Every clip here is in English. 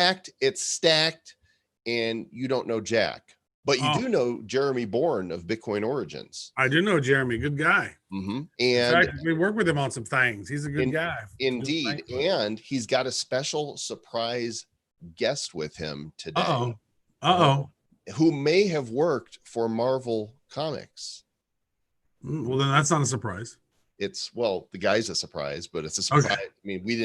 packed, it's stacked, and you don't know Jack. But you do know Jeremy Bourne of Bitcoin Origins. I do know Jeremy, good guy. And in fact, we work with him on some things. He's a good guy. Indeed. And he's got a special surprise guest with him today. Who may have worked for Marvel Comics. Well, then that's not a surprise. The guy's a surprise, but it's a surprise. Okay. I mean, we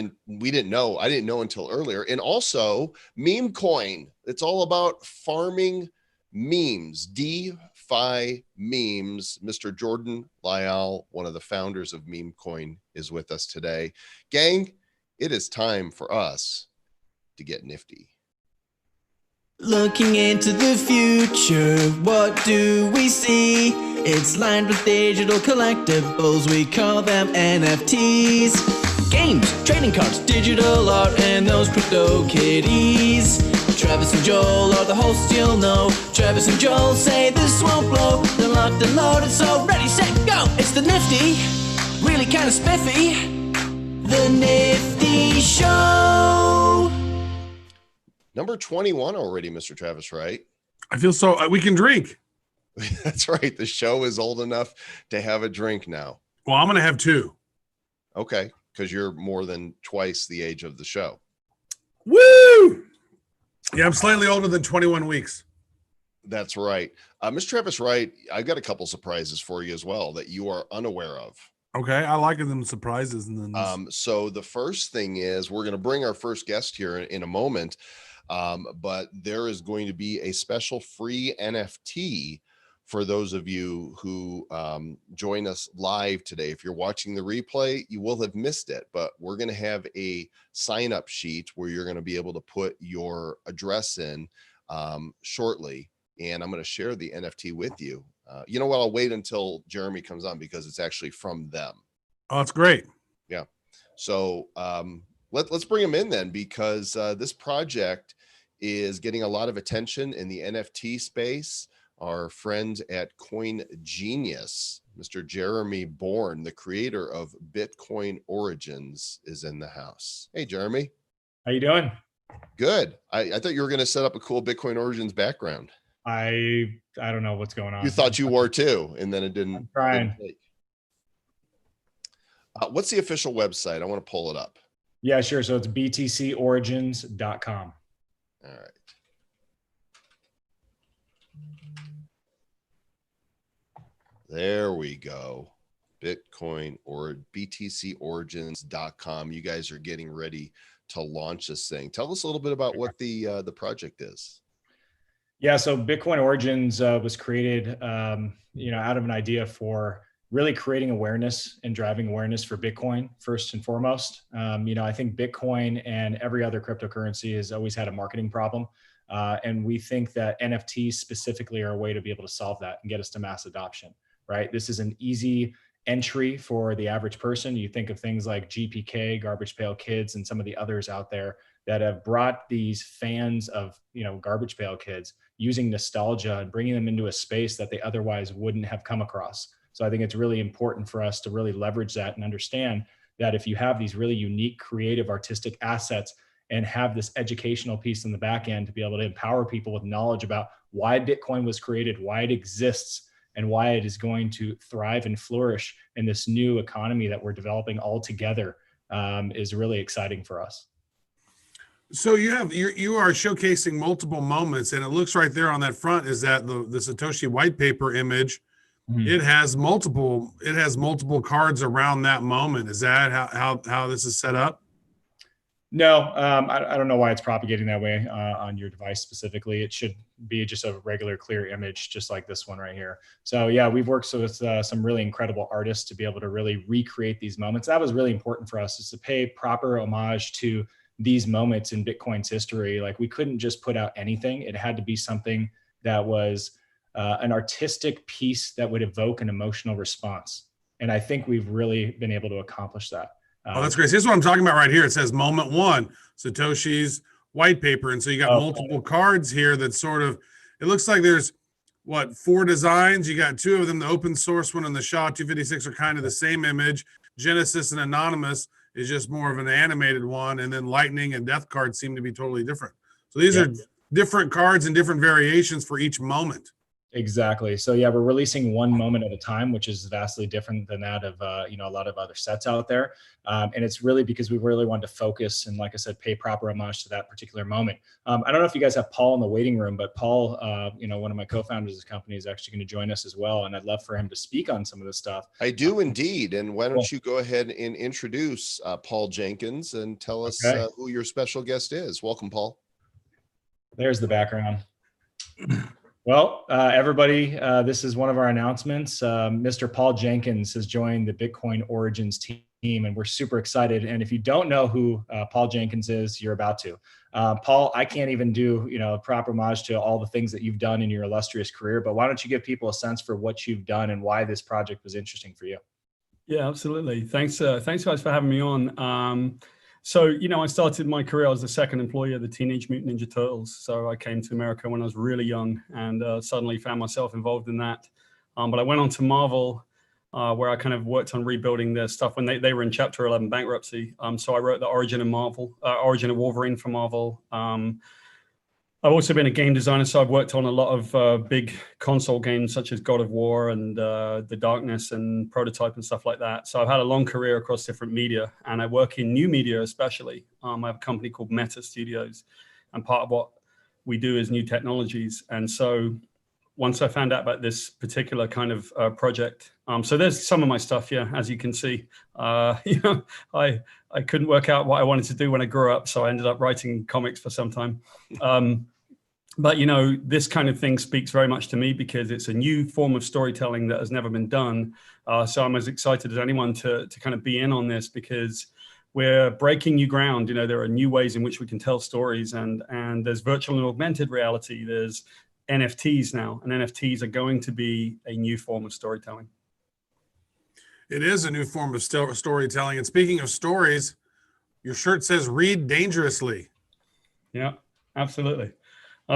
didn't know. I didn't know until earlier. And also Memecoin. It's all about farming memes, DeFi memes. Mr. Jordan Lyall, one of the founders of Memecoin, is with us today. Gang, it is time for us to get nifty. Looking into the future, what do we see? It's lined with digital collectibles, we call them NFTs. Games, trading cards, digital art, and those crypto kitties. Travis and Joel are the hosts, you'll know. Travis and Joel say this won't blow. They're locked and loaded, so ready, set, go! It's the Nifty, really kind of spiffy. The Nifty Show. Number 21 already, Mr. Travis, right? I feel so. We can drink. That's right. The show is old enough to have a drink now. Well, I'm going to have 2. Okay, because you're more than twice the age of the show. Woo! Yeah, I'm slightly older than 21 weeks. That's right. Mr. Travis Wright, I've got a couple surprises for you as well that you are unaware of. Okay, I like them surprises. And then so the first thing is we're going to bring our first guest here in a moment, but there is going to be a special free NFT for those of you who join us live today. If you're watching the replay, you will have missed it, but we're going to have a sign-up sheet where you're going to be able to put your address in shortly, and I'm going to share the NFT with you. You know what? I'll wait until Jeremy comes on because it's actually from them. Oh, that's great. Yeah. So let's bring him in then, because this project is getting a lot of attention in the NFT space. Our friend at Coin Genius, Mr. Jeremy Bourne, the creator of Bitcoin Origins, is in the house. Hey, Jeremy. How you doing? Good. I thought you were going to set up a cool Bitcoin Origins background. I don't know what's going on. You thought you were too, and then it didn't. I'm trying. What's the official website? I want to pull it up. Yeah, sure. So it's btcorigins.com. All right. There we go. Bitcoin or btcorigins.com. You guys are getting ready to launch this thing. Tell us a little bit about what the project is. Yeah, so Bitcoin Origins was created, out of an idea for really creating awareness and driving awareness for Bitcoin first and foremost. I think Bitcoin and every other cryptocurrency has always had a marketing problem. And we think that NFTs specifically are a way to be able to solve that and get us to mass adoption, right? This is an easy entry for the average person. You think of things like GPK, Garbage Pail Kids, and some of the others out there that have brought these fans of, Garbage Pail Kids using nostalgia and bringing them into a space that they otherwise wouldn't have come across. So I think it's really important for us to really leverage that and understand that if you have these really unique, creative, artistic assets and have this educational piece in the back end to be able to empower people with knowledge about why Bitcoin was created, why it exists, and why it is going to thrive and flourish in this new economy that we're developing all together, is really exciting for us. So you are showcasing multiple moments, and it looks right there on that front is that the Satoshi white paper image. Mm-hmm. It has multiple cards around that moment. Is that how this is set up? No, I don't know why it's propagating that way on your device specifically. It should be just a regular clear image, just like this one right here. So yeah, we've worked with some really incredible artists to be able to really recreate these moments. That was really important for us, is to pay proper homage to these moments in Bitcoin's history. Like, we couldn't just put out anything. It had to be something that was an artistic piece that would evoke an emotional response. And I think we've really been able to accomplish that. Oh, that's great. So here's what I'm talking about right here. It says moment 1, Satoshi's white paper. And so you got multiple cards here that sort of, it looks like there's 4 designs. You got 2 of them. The open source one and the SHA-256 are kind of the same image. Genesis and Anonymous is just more of an animated one. And then Lightning and Death Card seem to be totally different. So these are different cards and different variations for each moment. Exactly. So yeah, we're releasing one moment at a time, which is vastly different than that of a lot of other sets out there. And it's really because we really wanted to focus and, like I said, pay proper homage to that particular moment. I don't know if you guys have Paul in the waiting room, but Paul, one of my co-founders of this company, is actually going to join us as well, and I'd love for him to speak on some of this stuff. I do indeed. And why don't you go ahead and introduce Paul Jenkins and tell us who your special guest is. Welcome, Paul. There's the background. Well, everybody, this is one of our announcements. Mr. Paul Jenkins has joined the Bitcoin Origins team, and we're super excited. And if you don't know who Paul Jenkins is, you're about to. Paul, I can't even do proper homage to all the things that you've done in your illustrious career, but why don't you give people a sense for what you've done and why this project was interesting for you? Yeah, absolutely. Thanks guys for having me on. So, I started my career, I was the second employee of the Teenage Mutant Ninja Turtles. So I came to America when I was really young and suddenly found myself involved in that. But I went on to Marvel, where I kind of worked on rebuilding their stuff when they were in Chapter 11 bankruptcy. So I wrote the Origin of Wolverine for Marvel. I've also been a game designer, so I've worked on a lot of big console games such as God of War and The Darkness and Prototype and stuff like that. So I've had a long career across different media, and I work in new media especially. I have a company called Meta Studios, and part of what we do is new technologies. And so once I found out about this particular kind of project, so there's some of my stuff, as you can see. I couldn't work out what I wanted to do when I grew up, so I ended up writing comics for some time. But, this kind of thing speaks very much to me because it's a new form of storytelling that has never been done. So I'm as excited as anyone to kind of be in on this because we're breaking new ground. There are new ways in which we can tell stories, and there's virtual and augmented reality. There's NFTs now, and NFTs are going to be a new form of storytelling. It is a new form of storytelling. And speaking of stories, your shirt says "Read dangerously." Yeah, absolutely.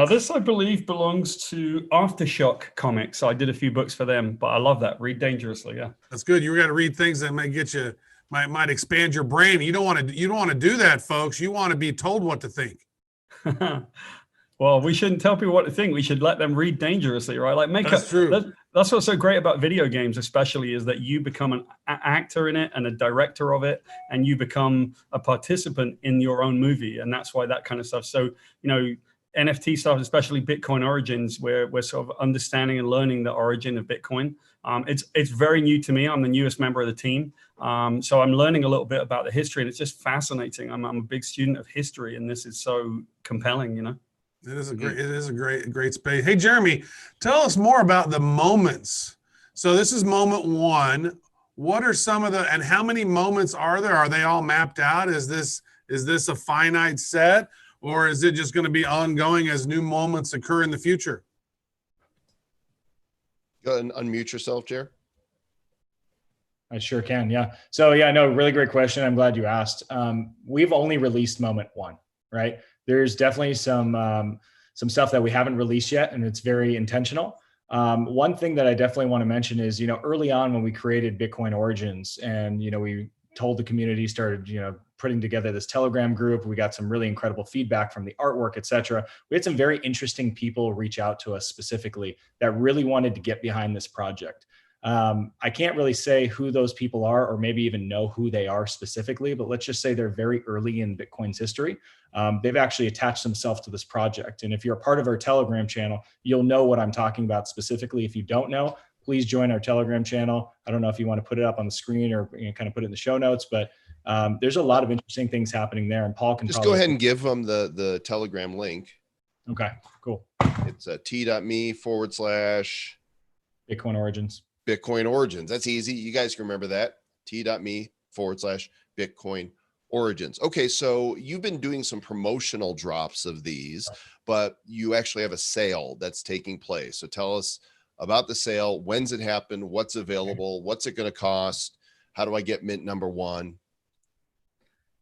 This, I believe, belongs to Aftershock Comics. I did a few books for them, but I love that. Read dangerously. Yeah, that's good. You got to read things that might get you, might expand your brain. You don't want to do that, folks. You want to be told what to think. Well, we shouldn't tell people what to think. We should let them read dangerously, right? That's true. That's what's so great about video games, especially, is that you become an actor in it and a director of it, and you become a participant in your own movie. And that's why that kind of stuff. So, NFT stuff, especially Bitcoin Origins, where we're sort of understanding and learning the origin of Bitcoin. It's very new to me. I'm the newest member of the team. So I'm learning a little bit about the history, and it's just fascinating. I'm a big student of history, and this is so compelling, It is a great space. Hey, Jeremy, tell us more about the moments. So this is moment one. What are some of and how many moments are there? Are they all mapped out? Is this a finite set, or is it just going to be ongoing as new moments occur in the future? Go ahead and unmute yourself, Jer. I sure can. Yeah. So really great question. I'm glad you asked. We've only released moment one, right? There's definitely some stuff that we haven't released yet, and it's very intentional. One thing that I definitely want to mention is, early on when we created Bitcoin Origins and, we told the community, started, putting together this Telegram group, we got some really incredible feedback from the artwork, et cetera. We had some very interesting people reach out to us specifically that really wanted to get behind this project. I can't really say who those people are or maybe even know who they are specifically, but let's just say they're very early in Bitcoin's history. They've actually attached themselves to this project. And if you're a part of our Telegram channel, you'll know what I'm talking about specifically. If you don't know, please join our Telegram channel. I don't know if you want to put it up on the screen or kind of put it in the show notes, but there's a lot of interesting things happening there. And Paul can just go ahead and give them the Telegram link. Okay, cool. It's t.me/ Bitcoin Origins. Bitcoin Origins. That's easy. You guys can remember that. t.me/ Bitcoin Origins. Okay, so you've been doing some promotional drops of these, but you actually have a sale that's taking place. So tell us about the sale. When's it happen? What's available? What's it going to cost? How do I get mint number one?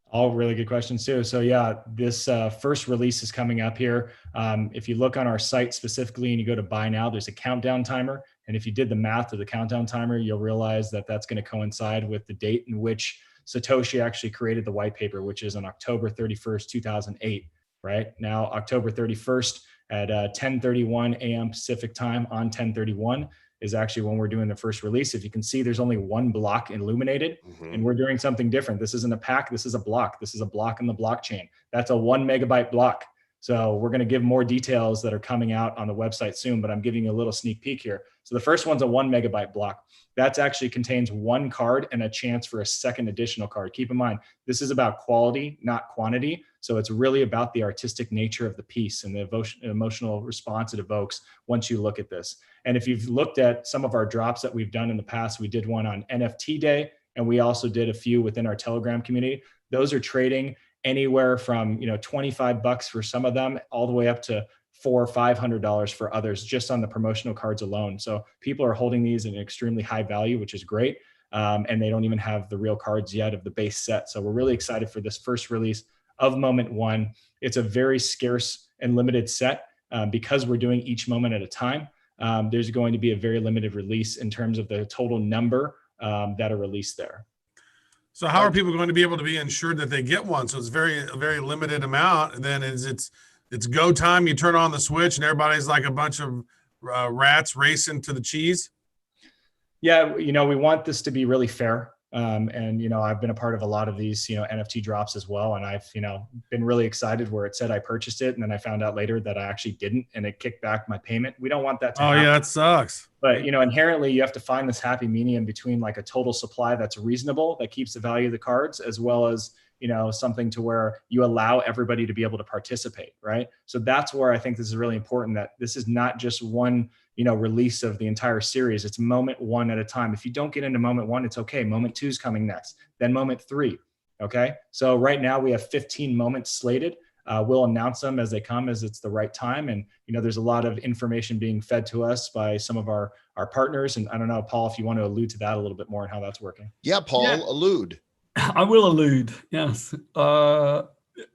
All really good questions too. So this first release is coming up here. If you look on our site specifically and you go to buy now, there's a countdown timer. And if you did the math of the countdown timer, you'll realize that that's going to coincide with the date in which Satoshi actually created the white paper, which is on October 31st, 2008. right? Now, October 31st at 10:31 a.m. Pacific time on 10:31 is actually when we're doing the first release. If you can see, there's only one block illuminated, and we're doing something different. This isn't a pack. This is a block. This is a block in the blockchain. That's a 1 megabyte block. So we're going to give more details that are coming out on the website soon, but I'm giving you a little sneak peek here. So the first one's a 1 megabyte block. That actually contains one card and a chance for a second additional card. Keep in mind, this is about quality, not quantity. So it's really about the artistic nature of the piece and the emotional response it evokes once you look at this. And if you've looked at some of our drops that we've done in the past, we did one on NFT Day, and we also did a few within our Telegram community. Those are trading anywhere from 25 bucks for some of them, all the way up to $400 or $500 for others, just on the promotional cards alone. So people are holding these in extremely high value, which is great. And they don't even have the real cards yet of the base set. So we're really excited for this first release of Moment One. It's a very scarce and limited set because we're doing each moment at a time. There's going to be a very limited release in terms of the total number that are released there. So how are people going to be able to be ensured that they get one? So it's a very limited amount. And then it's go time. You turn on the switch and everybody's like a bunch of rats racing to the cheese. Yeah, we want this to be really fair. And I've been a part of a lot of these, NFT drops as well. And I've, been really excited where it said I purchased it. And then I found out later that I actually didn't, and it kicked back my payment. We don't want that to happen. Yeah, that sucks. But, inherently you have to find this happy medium between like a total supply that's reasonable, that keeps the value of the cards, as well as, something to where you allow everybody to be able to participate. Right. So that's where I think this is really important, that this is not just one, release of the entire series. It's Moment One at a time. If you don't get into Moment One, it's okay. Moment Two is coming next, then Moment Three. Okay. So right now we have 15 moments slated. We'll announce them as they come, as it's the right time. And, there's a lot of information being fed to us by some of our partners. And I don't know, Paul, if you want to allude to that a little bit more and how that's working. Yeah, Paul, allude. I will allude. Yes.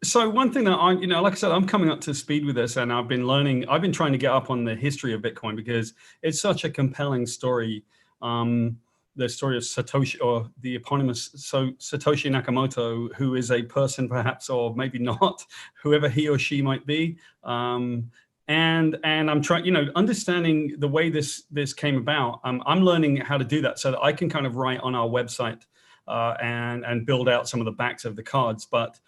So one thing that like I said, I'm coming up to speed with this, and I've been trying to get up on the history of Bitcoin because it's such a compelling story. The story of Satoshi, or the eponymous Satoshi Nakamoto, who is a person perhaps, or maybe not, whoever he or she might be. And I'm trying, understanding the way this came about. I'm learning how to do that so that I can kind of write on our website and build out some of the backs of the cards. But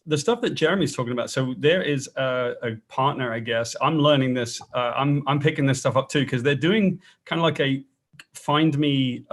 the stuff that Jeremy's talking about, so there is a partner, I guess. I'm learning this. I'm picking this stuff up too, because they're doing kind of like a find me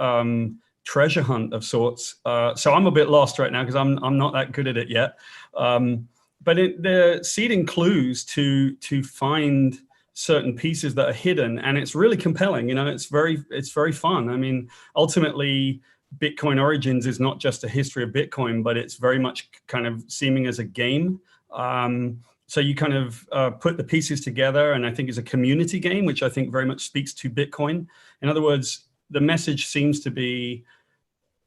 treasure hunt of sorts. So I'm a bit lost right now because I'm not that good at it yet. But they're seeding clues to find certain pieces that are hidden, and it's really compelling. It's very fun. I mean, ultimately, Bitcoin Origins is not just a history of Bitcoin, but it's very much kind of seeming as a game. So you kind of put the pieces together, and I think it's a community game, which I think very much speaks to Bitcoin. In other words, the message seems to be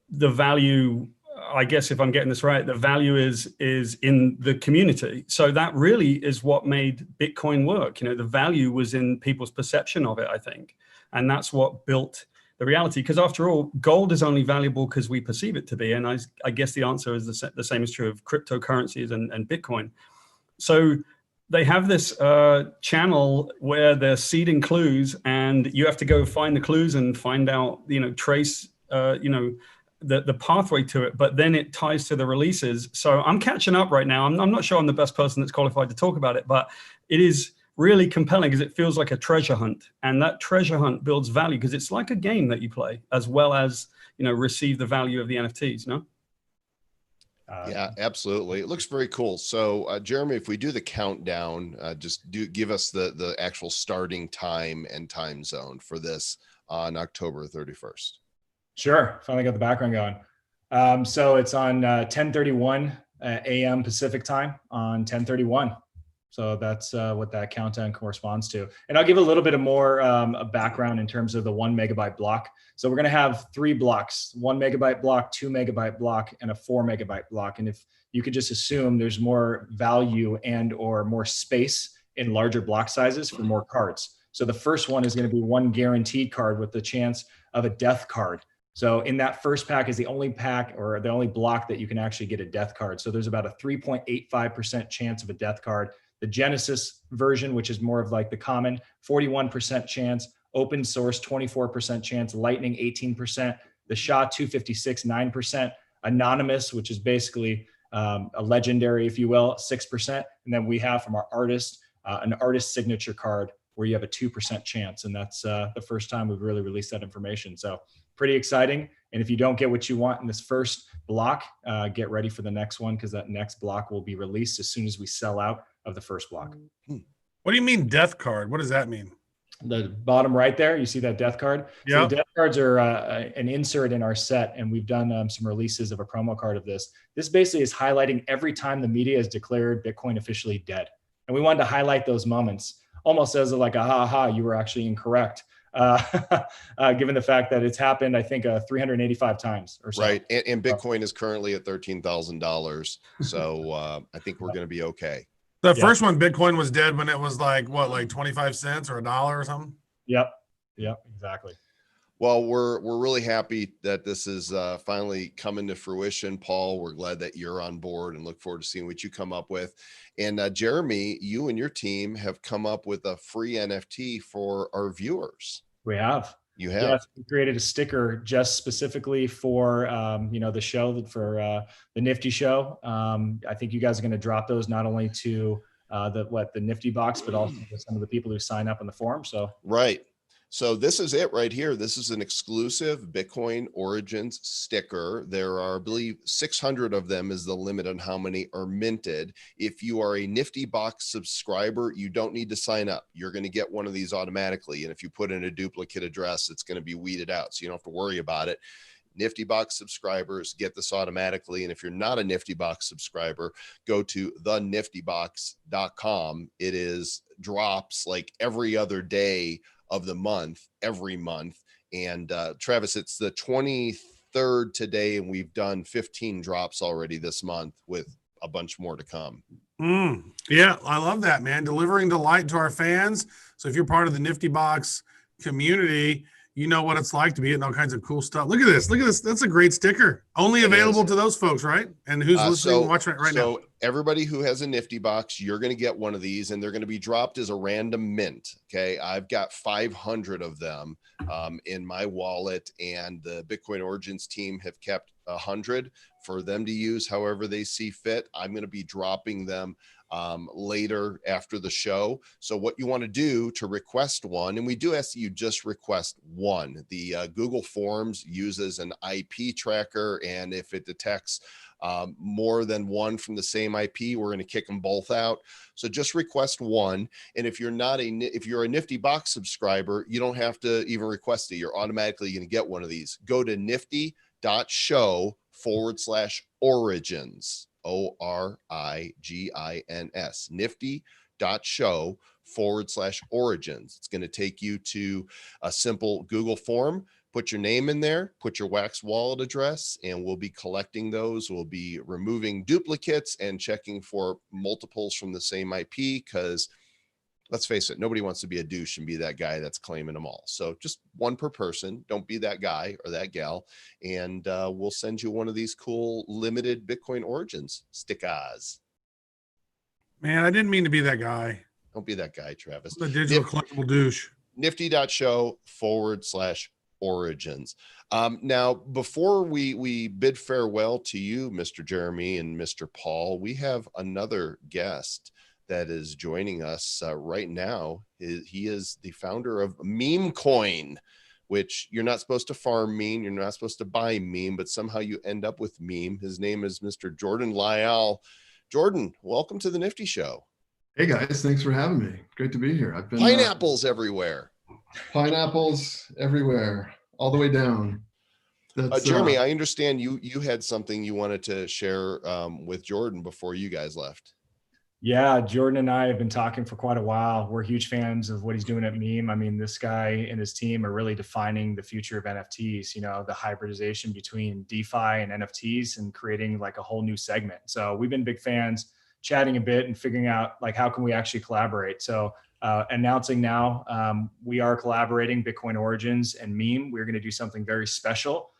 the value, I guess if I'm getting this right, the value is in the community. So that really is what made Bitcoin work. The value was in people's perception of it, I think. And that's what built the reality, because after all, gold is only valuable because we perceive it to be. And I guess the answer is the same is true of cryptocurrencies and Bitcoin. So they have this channel where they're seeding clues, and you have to go find the clues and find out, trace, the pathway to it, but then it ties to the releases. So I'm catching up right now. I'm not sure I'm the best person that's qualified to talk about it, but it is really compelling because it feels like a treasure hunt, and that treasure hunt builds value because it's like a game that you play as well as, receive the value of the NFTs, no? Yeah, absolutely. It looks very cool. So, Jeremy, if we do the countdown, just give us the actual starting time and time zone for this on October 31st. Sure. Finally got the background going. So it's on 10:31 a.m. Pacific time on 10:31. So that's what that countdown corresponds to. And I'll give a little bit of more background in terms of the 1 megabyte block. So we're going to have 3 blocks: 1 megabyte block, 2 megabyte block, and a 4 megabyte block. And if you could just assume there's more value and or more space in larger block sizes for more cards. So the first one is going to be 1 guaranteed card with the chance of a death card. So in that first pack is the only pack or the only block that you can actually get a death card. So there's about a 3.85% chance of a death card. The Genesis version, which is more of like the common, 41% chance. Open source, 24% chance. Lightning, 18%. The SHA 256, 9%. Anonymous, which is basically a legendary, if you will, 6%. And then we have from our artist, an artist signature card where you have a 2% chance. And that's the first time we've really released that information. So pretty exciting. And if you don't get what you want in this first block, get ready for the next one, because that next block will be released as soon as we sell out of the first block. What do you mean death card? What does that mean? The bottom right there, you see that death card? Yeah. So the death cards are an insert in our set, and we've done some releases of a promo card of this. This basically is highlighting every time the media has declared Bitcoin officially dead. And we wanted to highlight those moments, almost as like a ha-ha, you were actually incorrect. Given the fact that it's happened, I think 385 times or so. Right. And Bitcoin is currently at $13,000. So I think we're going to be okay. The first one, Bitcoin was dead when it was like, what, like 25 cents or $1 or something? Yep, exactly. Well, we're really happy that this is finally coming to fruition, Paul. We're glad that you're on board and look forward to seeing what you come up with. And Jeremy, you and your team have come up with a free NFT for our viewers. We have. You have. Yes, we created a sticker just specifically for the show, for the Nifty show. I think you guys are going to drop those not only to the Nifty box, but also to some of the people who sign up on the forum. So right. So this is it right here. This is an exclusive Bitcoin Origins sticker. There are, I believe, 600 of them is the limit on how many are minted. If you are a Nifty box subscriber, you don't need to sign up. You're going to get one of these automatically. And if you put in a duplicate address, it's going to be weeded out. So you don't have to worry about it. Nifty box subscribers get this automatically. And if you're not a Nifty box subscriber, go to theniftybox.com. It is drops like every other day of the month, every month. And Travis, it's the 23rd today, and we've done 15 drops already this month with a bunch more to come. Yeah, I love that, man. Delivering delight to our fans. So if you're part of the Nifty Box community, you know what it's like to be getting all kinds of cool stuff. Look at this. Look at this. That's a great sticker. Only available to those folks, right? And who's listening and watching it right now? So everybody who has a Nifty box, you're going to get one of these, and they're going to be dropped as a random mint. Okay. I've got 500 of them in my wallet, and the Bitcoin Origins team have kept 100 for them to use however they see fit. I'm going to be dropping them later after the show. So what you want to do to request one, and we do ask that you just request one. The Google Forms uses an IP tracker, and if it detects more than one from the same IP, we're going to kick them both out. So just request one. And if you're if you're a Nifty box subscriber, you don't have to even request it. You're automatically going to get one of these. Go to nifty.show/origins. ORIGINS, nifty.show/origins. It's going to take you to a simple Google form. Put your name in there, put your Wax wallet address, and we'll be collecting those. We'll be removing duplicates and checking for multiples from the same IP, because let's face it, nobody wants to be a douche and be that guy that's claiming them all. So just one per person. Don't be that guy or that gal. And we'll send you one of these cool limited Bitcoin Origins stickers. Man, I didn't mean to be that guy. Don't be that guy, Travis. The digital collectible douche. Nifty.show/origins. Now, before we bid farewell to you, Mr. Jeremy and Mr. Paul, we have another guest that is joining us right now. He is the founder of Memecoin, which you're not supposed to farm meme. You're not supposed to buy meme, but somehow you end up with meme. His name is Mr. Jordan Lyall. Jordan, welcome to the Nifty Show. Hey guys, thanks for having me. Great to be here. I've been pineapples everywhere. Pineapples everywhere, all the way down. Jeremy, I understand you had something you wanted to share with Jordan before you guys left. Yeah, Jordan and I have been talking for quite a while. We're huge fans of what he's doing at Meme. I mean, this guy and his team are really defining the future of NFTs, the hybridization between DeFi and NFTs and creating like a whole new segment. So we've been big fans, chatting a bit and figuring out like, how can we actually collaborate? So announcing now, we are collaborating Bitcoin Origins and Meme. We're going to do something very special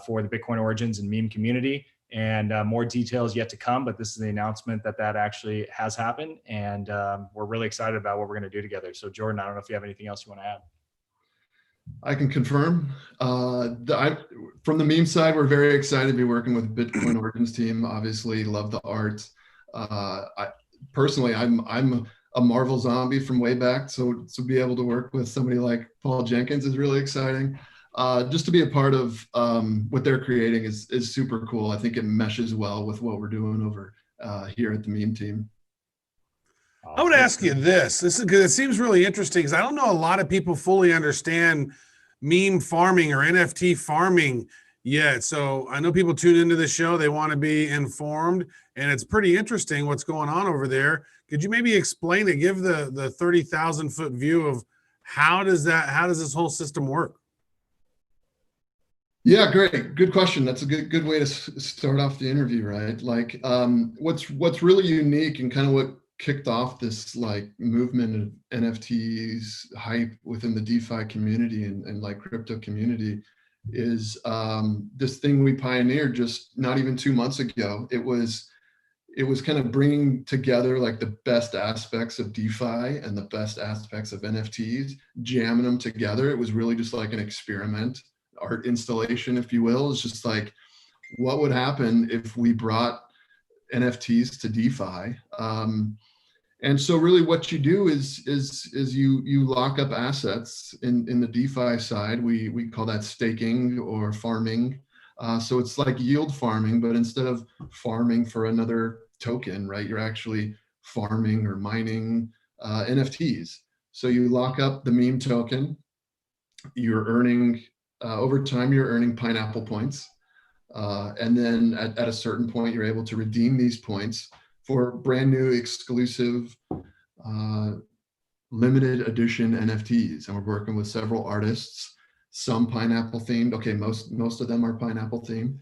for the Bitcoin Origins and Meme community. and more details yet to come, but this is the announcement that actually has happened, and we're really excited about what we're going to do together. So Jordan, I don't know if you have anything else you want to add. I can confirm. From the meme side, we're very excited to be working with Bitcoin Origins team. Obviously, love the art. Personally, I'm a Marvel zombie from way back, so to be able to work with somebody like Paul Jenkins is really exciting. Just to be a part of what they're creating is super cool. I think it meshes well with what we're doing over here at the meme team. I would ask you this. This is because it seems really interesting, because I don't know a lot of people fully understand meme farming or NFT farming yet. So I know people tune into the show, they want to be informed, and it's pretty interesting what's going on over there. Could you maybe explain it, give the 30,000 foot view of how does this whole system work? Yeah, great. Good question. That's a good way to start off the interview, right? Like what's really unique and kind of what kicked off this like movement of NFTs hype within the DeFi community and like crypto community is this thing we pioneered just not even 2 months ago. It was kind of bringing together like the best aspects of DeFi and the best aspects of NFTs, jamming them together. It was really just like an experiment, art installation, if you will. It's just like, what would happen if we brought NFTs to DeFi? And so really what you do is you lock up assets in the DeFi side. We call that staking or farming. So it's like yield farming, but instead of farming for another token, right, you're actually farming or mining NFTs. So you lock up the meme token, you're earning, over time, you're earning pineapple points. And then at a certain point, you're able to redeem these points for brand new exclusive limited edition NFTs. And we're working with several artists, some pineapple themed. Okay, most of them are pineapple themed.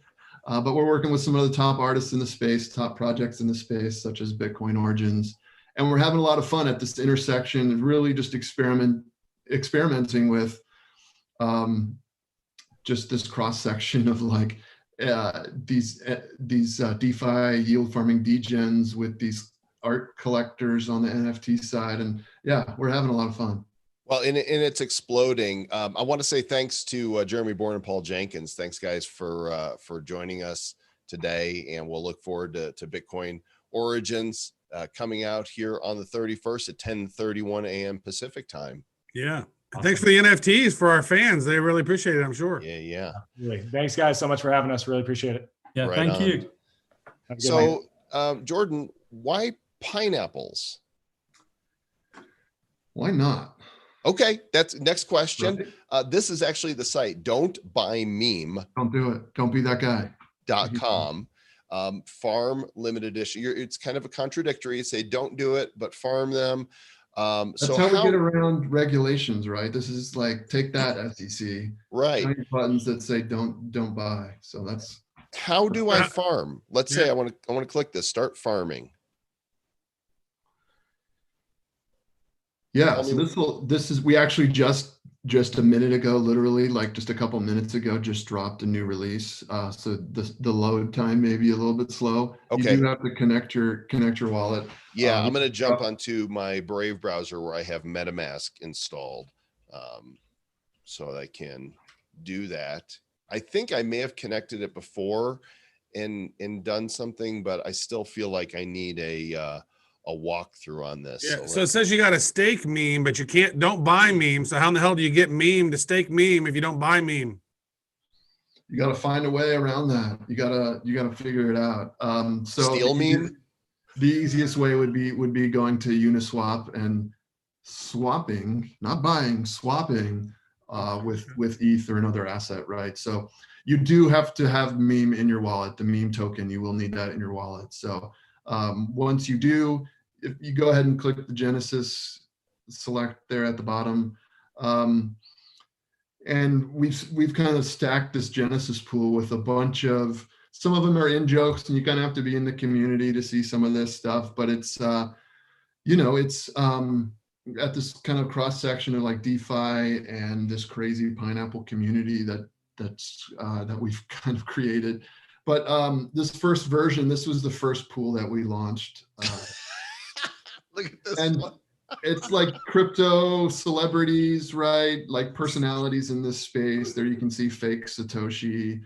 But we're working with some of the top artists in the space, top projects in the space, such as Bitcoin Origins. And we're having a lot of fun at this intersection, really just experimenting with just this cross section of like these DeFi yield farming degens with these art collectors on the NFT side. And yeah, we're having a lot of fun. Well, and it's exploding. I want to say thanks to Jeremy Bourne and Paul Jenkins. Thanks, guys, for joining us today. And we'll look forward to Bitcoin Origins coming out here on the 31st at 10:31 a.m. Pacific time. Yeah. Awesome. Thanks for the NFTs for our fans. They really appreciate it, I'm sure. Yeah. Really. Thanks, guys, so much for having us. Really appreciate it. Yeah, right thank on. you. So, Jordan, why pineapples? Why not? Okay, that's next question. Right. This is actually the site. Don't buy meme. Don't do it. Don't be that guy. .com. Farm limited edition. It's kind of a contradictory. Say don't do it, but farm them. That's so how we get around regulations, right? This is like, take that, SEC. Right. Buttons that say don't buy. So that's how do I farm? Let's say I want to click this, start farming. Yeah. So this is we actually just a minute ago, literally like just a couple minutes ago, just dropped a new release. So the load time may be a little bit slow. Okay. You do have to connect your wallet. Yeah, I'm going to jump onto my Brave browser where I have MetaMask installed, so I can do that. I think I may have connected it before and done something, but I still feel like I need a walkthrough on this. Yeah, so it says you got to stake meme, but you don't buy meme. So how in the hell do you get meme to stake meme if you don't buy meme? You got to find a way around that. You gotta figure it out. So steal meme. The easiest way would be going to Uniswap and swapping, not buying, swapping with ETH or another asset, right? So you do have to have meme in your wallet, the meme token. You will need that in your wallet. So once you do, if you go ahead and click the Genesis select there at the bottom, and we've kind of stacked this Genesis pool with a bunch of, some of them are in jokes, and you kind of have to be in the community to see some of this stuff, but it's it's at this kind of cross section of like DeFi and this crazy pineapple community that we've kind of created. But this first version, this was the first pool that we launched. Look at this and one. it's like crypto celebrities, right? Like personalities in this space. There you can see fake Satoshi.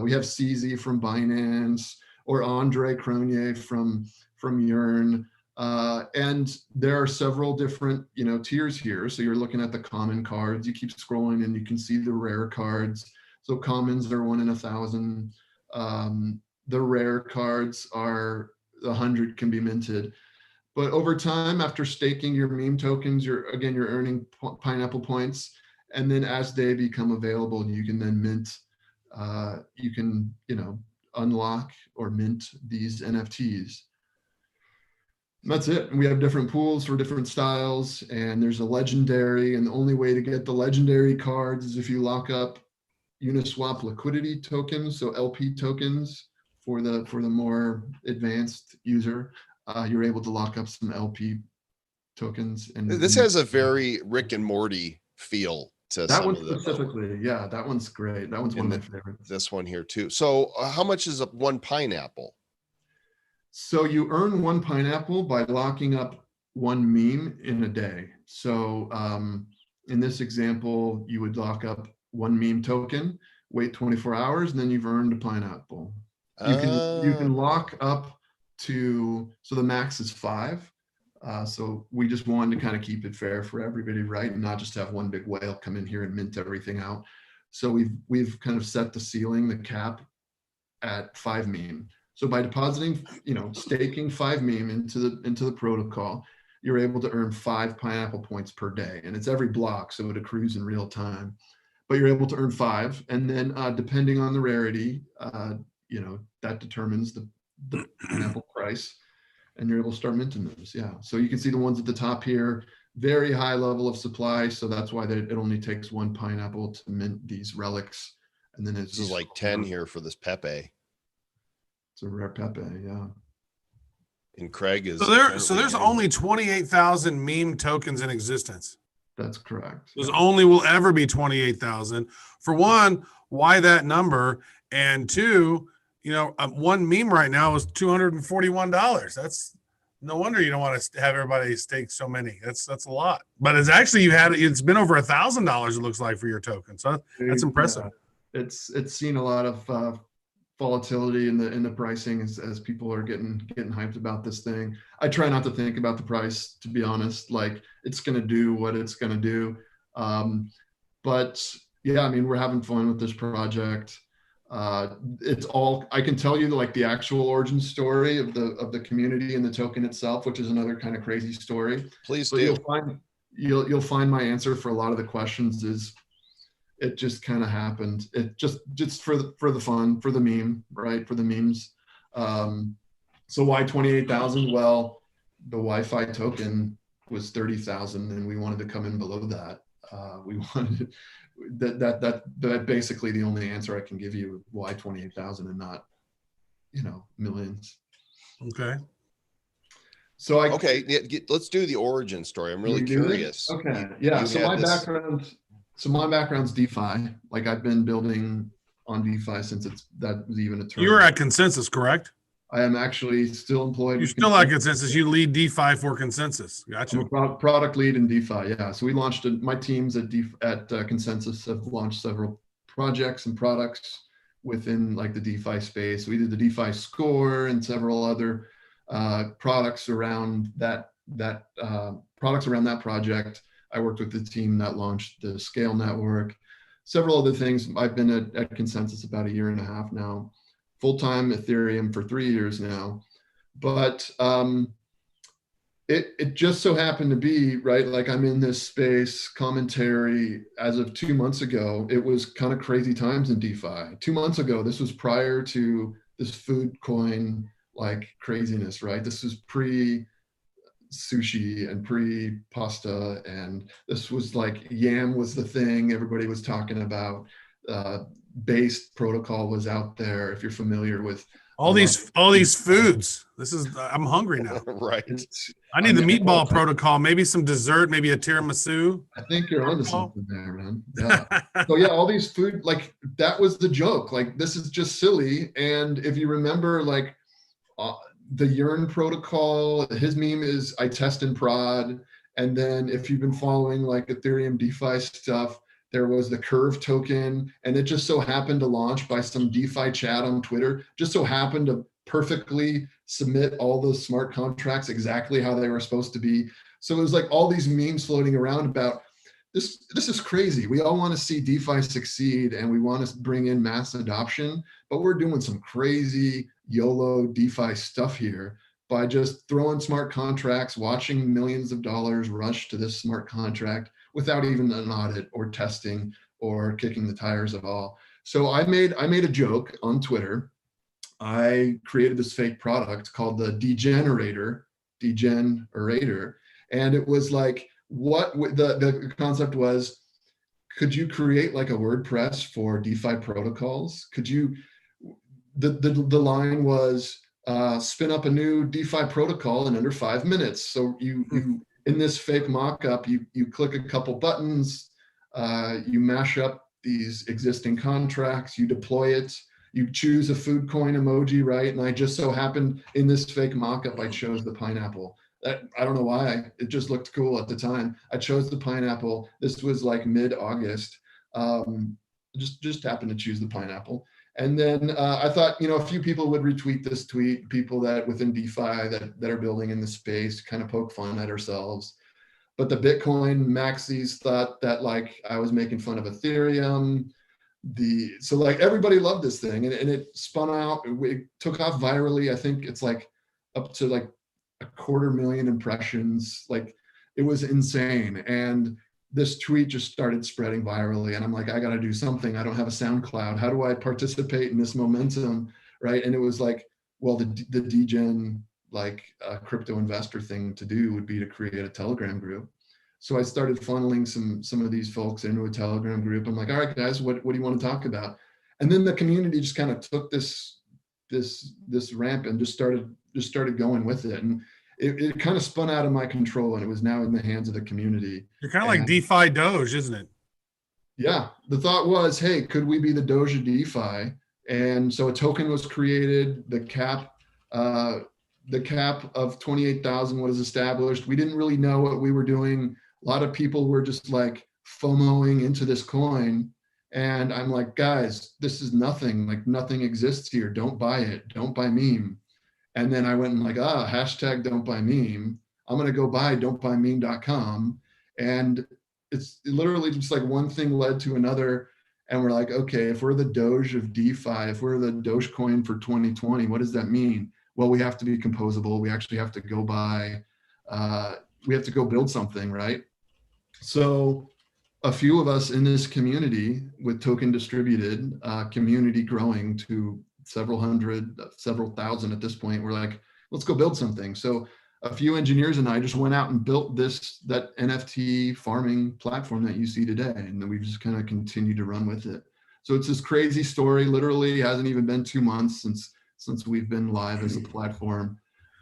We have CZ from Binance or Andre Cronje from Yearn. And there are several different, tiers here. So you're looking at the common cards. You keep scrolling and you can see the rare cards. So commons are 1 in 1,000. The rare cards are 100 can be minted. But over time, after staking your meme tokens, you're earning pineapple points. And then as they become available, you can then mint, you can, unlock or mint these NFTs. And that's it. And we have different pools for different styles, and there's a legendary, and the only way to get the legendary cards is if you lock up Uniswap liquidity tokens, so LP tokens for the more advanced user. You're able to lock up some LP tokens. And This has a very Rick and Morty feel to that some one of them. specifically. Yeah, that one's great. That one's one of my favorites. This one here too. So how much is one pineapple? So you earn 1 pineapple by locking up 1 meme in a day. So in this example, you would lock up 1 meme token, wait 24 hours, and then you've earned a pineapple. You can lock up to, so the max is 5. So we just wanted to kind of keep it fair for everybody, right? And not just have one big whale come in here and mint everything out. So we've kind of set the ceiling, the cap at 5 meme. So by depositing, staking 5 meme into the protocol, you're able to earn 5 pineapple points per day. And it's every block, so it accrues in real time. But you're able to earn 5. And then depending on the rarity, that determines the pineapple price, and you're able to start minting those. Yeah. So you can see the ones at the top here, very high level of supply. So that's why it only takes 1 pineapple to mint these relics. And then this is like 10 here for this Pepe. It's a rare Pepe. Yeah. And Craig is. So there's only 28,000 meme tokens in existence. That's correct. There's only will ever be 28,000. For one, why that number? And two, 1 meme right now is $241. That's no wonder you don't want to have everybody stake so many. That's a lot. But it's actually it's been over $1,000. It looks like for your token. So that's impressive. Yeah. It's seen a lot of volatility in the pricing as people are getting hyped about this thing. I try not to think about the price, to be honest. Like, it's going to do what it's going to do. But yeah, I mean, we're having fun with this project. It's all, I can tell you like the actual origin story of the community and the token itself, which is another kind of crazy story. Please but do. You'll find my answer for a lot of the questions is it just kind of happened. It just for the fun, for the meme, right? For the memes. So why 28,000? Well, the Wi-Fi token was 30,000 and we wanted to come in below that. We wanted that basically the only answer I can give you. Why 28,000 and not, millions. Okay. So let's do the origin story. I'm really curious. Okay. Yeah. So my background's DeFi. Like, I've been building on DeFi since that was even a term. You were at Consensus, correct? I am actually still employed. You're still at Consensus. You lead DeFi for Consensus. Gotcha. I'm a product lead in DeFi. Yeah. So we launched my teams at Consensus have launched several projects and products within like the DeFi space. We did the DeFi score and several other products around that project. I worked with the team that launched the Scale Network, several other things. I've been at Consensus about 1.5 years now, full-time Ethereum for 3 years now. But it just so happened to be, right, like I'm in this space commentary as of 2 months ago. It was kind of crazy times in DeFi. 2 months ago, this was prior to this food coin like craziness, right? This was pre sushi and pre pasta, and this was like Yam was the thing everybody was talking about. Based protocol was out there. If you're familiar with All these foods. I'm hungry now. Right. I need the meatball protocol, maybe some dessert, maybe a tiramisu. I think you're onto something there, man. Yeah. So yeah, all these food, like that was the joke. Like this is just silly. And if you remember, like the Yearn protocol, his meme is I test and prod. And then if you've been following like Ethereum DeFi stuff, there was the Curve token, and it just so happened to launch by some DeFi chat on Twitter, just so happened to perfectly submit all those smart contracts exactly how they were supposed to be. So it was like all these memes floating around about this. This is crazy. We all want to see DeFi succeed and we want to bring in mass adoption, but we're doing some crazy YOLO DeFi stuff here by just throwing smart contracts, watching millions of dollars rush to this smart contract without even an audit or testing or kicking the tires at all. So I made a joke on Twitter. I created this fake product called the Degenerator, and it was like, what the concept was, could you create like a WordPress for DeFi protocols? Could you, the line was, spin up a new DeFi protocol in under 5 minutes. So you in this fake mock-up, you click a couple buttons, you mash up these existing contracts, you deploy it, you choose a food coin emoji, right? And I just so happened in this fake mock-up, I chose the pineapple. I don't know why, it just looked cool at the time. I chose the pineapple. This was like mid-August. Just happened to choose the pineapple. And then I thought, a few people would retweet this tweet, people that within DeFi that are building in the space, kind of poke fun at ourselves. But the Bitcoin maxis thought that like I was making fun of Ethereum. So like everybody loved this thing, and it spun out. It took off virally. I think it's like up to like 250,000 impressions. Like it was insane. And this tweet just started spreading virally, and I'm like, I got to do something. I don't have a SoundCloud. How do I participate in this momentum, right? And it was like, well, the degen like crypto investor thing to do would be to create a Telegram group. So I started funneling some of these folks into a Telegram group. I'm like, all right, guys, what do you want to talk about? And then the community just kind of took this ramp and just started going with it. And it kind of spun out of my control, and it was now in the hands of the community. You're kind of like DeFi Doge, isn't it? Yeah. The thought was, hey, could we be the Doge of DeFi? And so a token was created. The cap of 28,000 was established. We didn't really know what we were doing. A lot of people were just like FOMOing into this coin. And I'm like, guys, this is nothing. Like nothing exists here. Don't buy it. Don't buy meme. And then I went and like, hashtag don't buy meme. I'm going to go buy don'tbuymeme.com. And it's literally just like one thing led to another. And we're like, okay, if we're the Doge of DeFi, if we're the Dogecoin for 2020, what does that mean? Well, we have to be composable. We actually have to go buy, we have to go build something, right? So a few of us in this community with token distributed, community growing to several hundred, several thousand at this point, we're like, let's go build something. So a few engineers and I just went out and built that NFT farming platform that you see today. And then we've just kind of continued to run with it. So it's this crazy story. Literally hasn't even been 2 months since we've been live as a platform,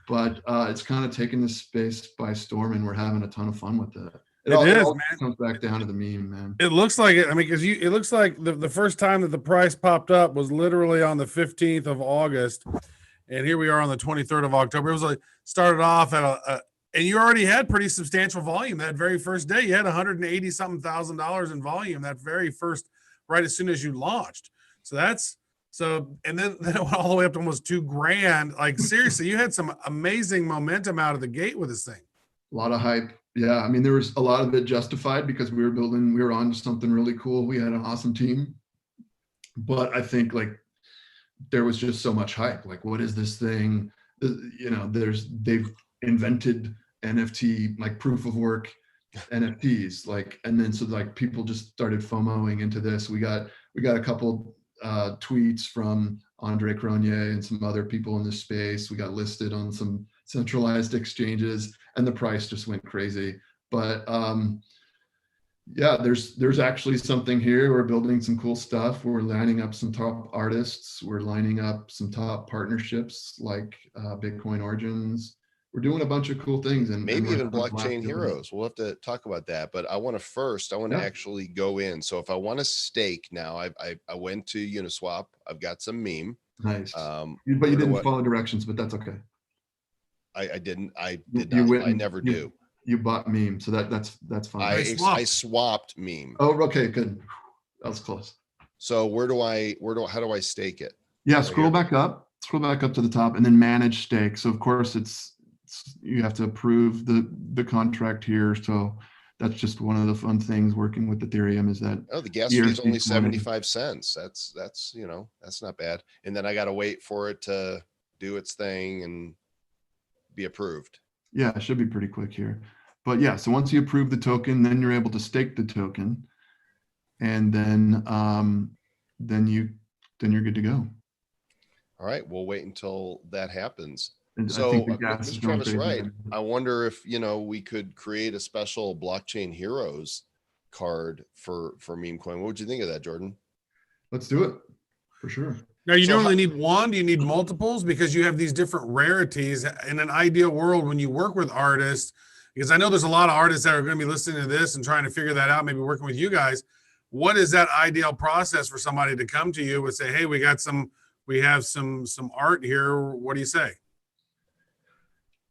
but it's kind of taken this space by storm, and we're having a ton of fun with it. It all man. Comes back down to the meme, man. It looks like it. I mean, because it looks like the first time that the price popped up was literally on the 15th of August, and here we are on the 23rd of October. It was like started off at and you already had pretty substantial volume that very first day. You had $180-something thousand in volume that very first, right as soon as you launched. And then it went all the way up to almost $2,000. Like seriously, you had some amazing momentum out of the gate with this thing. A lot of hype. Yeah, I mean, there was a lot of it justified because we were on to something really cool. We had an awesome team, but I think like there was just so much hype. Like, what is this thing? They've invented NFT, like proof of work NFTs, like, and then so like people just started FOMOing into this. We got a couple tweets from Andre Cronje and some other people in this space. We got listed on some centralized exchanges, and the price just went crazy. But Yeah, there's actually something here. We're building some cool stuff. We're lining up some top artists. We're lining up some top partnerships like Bitcoin Origins. We're doing a bunch of cool things, and Maybe we're even having a blast blockchain doing it. heroes. We'll have to talk about that. But I want to Yeah. actually go in. So if I want to stake now, I went to Uniswap. I've got some meme. Nice. But you where do didn't I- follow directions, but that's okay. I didn't. I You- did you not. went I and- never you- do. You bought meme, so that's fine. I swapped meme. Oh, okay, good. That was close. So how do I stake it? Yeah, Right scroll here. back up. Scroll back up to the top, and then manage stake. So of course, you have to approve the contract here. So that's just one of the fun things working with Ethereum is that Oh, the gas fee is only ERC 20. 75 cents. That's that's not bad. And then I got to wait for it to do its thing and be approved. Yeah, it should be pretty quick here. But yeah, so once you approve the token, then you're able to stake the token, and then you're good to go. All right, we'll wait until that happens. And I So, think the gas is Mr. going Travis, crazy right? right now. I wonder if we could create a special blockchain heroes card for Memecoin. What would you think of that, Jordan? Let's do it for sure. Now, you So normally need one. Do you need multiples? Because you have these different rarities. In an ideal world, when you work with artists, because I know there's a lot of artists that are going to be listening to this and trying to figure that out, maybe working with you guys. What is that ideal process for somebody to come to you and say, hey, we have some art here. What do you say?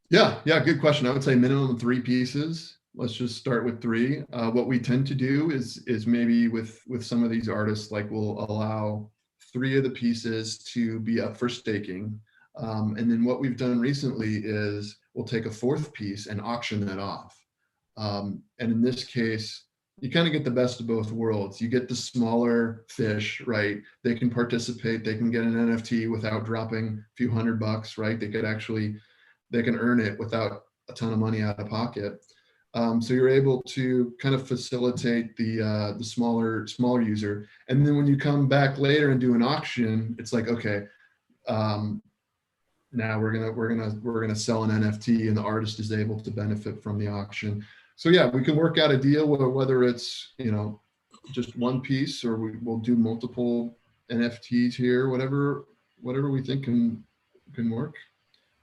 Yeah, good question. I would say minimum 3 pieces. Let's just start with 3. What we tend to do is maybe with some of these artists, like we'll allow 3 of the pieces to be up for staking. And then what we've done recently is we'll take a 4th piece and auction that off. And in this case, you kind of get the best of both worlds. You get the smaller fish, right? They can participate. They can get an NFT without dropping a few $100, right? They can earn it without a ton of money out of pocket. So you're able to kind of facilitate the smaller user. And then when you come back later and do an auction, it's like, okay, now we're gonna sell an NFT, and the artist is able to benefit from the auction. So yeah, we can work out a deal whether it's just one piece or we'll do multiple NFTs here, whatever we think can work.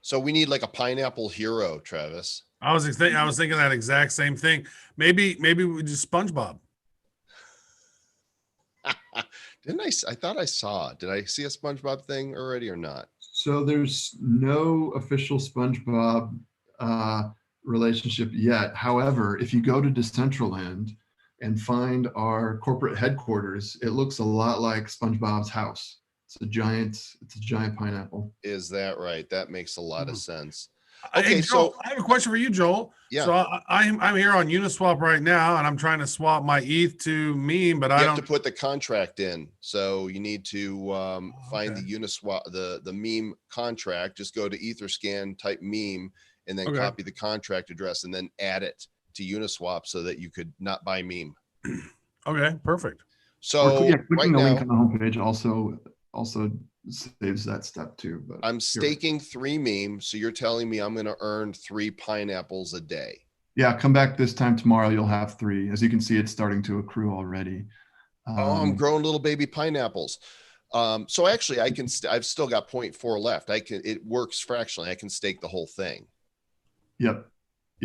So we need like a pineapple hero, Travis. I was thinking that exact same thing. Maybe we do SpongeBob. I thought I saw. Did I see a SpongeBob thing already or not? So there's no official SpongeBob relationship yet. However, if you go to Decentraland and find our corporate headquarters, it looks a lot like SpongeBob's house. It's a giant pineapple. Is that right? That makes a lot of sense. Okay, Okay, Joel, so I have a question for you, Joel. Yeah. So I'm here on Uniswap right now, and I'm trying to swap my ETH to meme, but you I have don't. to put the contract in. So you need to find okay. the Uniswap, the meme contract. Just go to Etherscan, type meme, and then Okay. copy the contract address, and then add it to Uniswap so that you could not buy meme. Okay, perfect. So clicking right the now, link on the homepage also saves that step too. But I'm staking 3 meme. So you're telling me I'm going to earn 3 pineapples a day. yeah, come back this time tomorrow. You'll have 3. As you can see, it's starting to accrue already. I'm growing little baby pineapples. So actually I've still got 0.4 left. It works fractionally. I can stake the whole thing. Yep.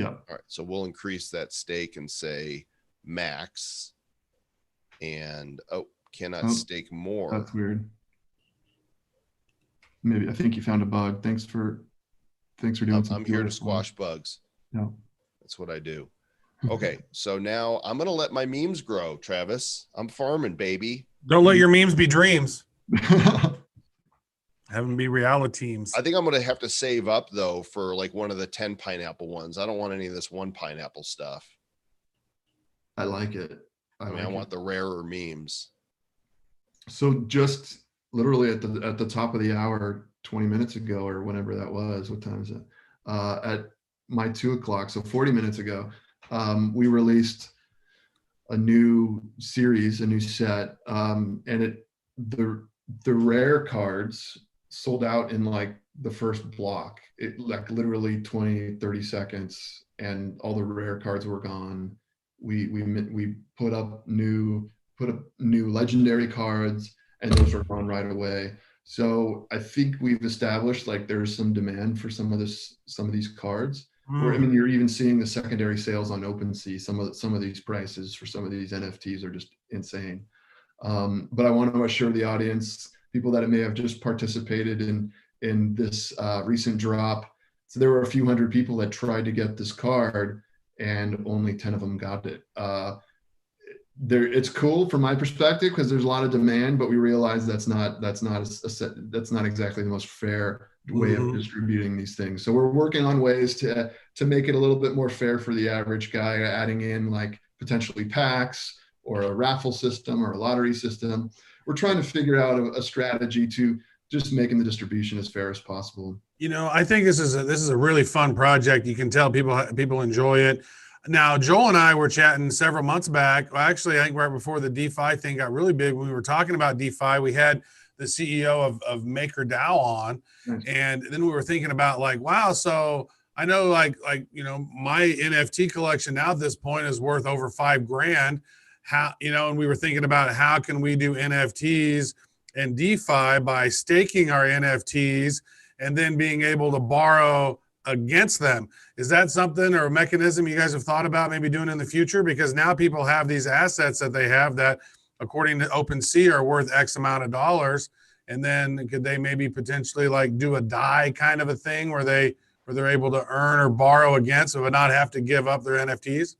All right. So we'll increase that stake and say max, and cannot stake more. That's weird. Maybe I think you found a bug. Thanks for doing I'm here to squash bugs. No. That's what I do. Okay. So now I'm going to let my memes grow, Travis. I'm farming, baby. Don't let your memes be dreams. Have them be reality teams. I think I'm going to have to save up though for like one of the 10 pineapple ones. I don't want any of this 1 pineapple stuff. I like it. I want the rarer memes. So just literally at the top of the hour, 20 minutes ago or whenever that was, what time is it? At my 2 o'clock, so 40 minutes ago, we released a new series, a new set, and the rare cards sold out in like the first block. It like literally 20-30 seconds, and all the rare cards were gone. we put up new legendary cards, and those are gone right away. So I think we've established like there's some demand for some of these cards. Or I mean, you're even seeing the secondary sales on OpenSea. Some of these prices for some of these NFTs are just insane. But I want to assure the audience, people that may have just participated in this recent drop. So there were a few hundred people that tried to get this card, and only 10 of them got it. It's cool from my perspective because there's a lot of demand, but we realize that's not exactly the most fair way of distributing these things. So we're working on ways to make it a little bit more fair for the average guy, adding in like potentially packs or a raffle system or a lottery system. We're trying to figure out a strategy to just making the distribution as fair as possible. You know, I think this is a really fun project. You can tell people enjoy it. Now, Joel and I were chatting several months back. Well, actually, I think right before the DeFi thing got really big, when we were talking about DeFi, we had the CEO of MakerDAO on, and then we were thinking about like, wow, so I know like you know, my NFT collection now at this point is worth over $5,000. How, you know, and we were thinking about how can we do NFTs and DeFi by staking our NFTs and then being able to borrow against them. Is that something or a mechanism you guys have thought about maybe doing in the future? Because now people have these assets that they have that, according to OpenSea, are worth X amount of dollars. And then could they maybe potentially like do a DAI kind of a thing where they're able to earn or borrow against but not have to give up their NFTs?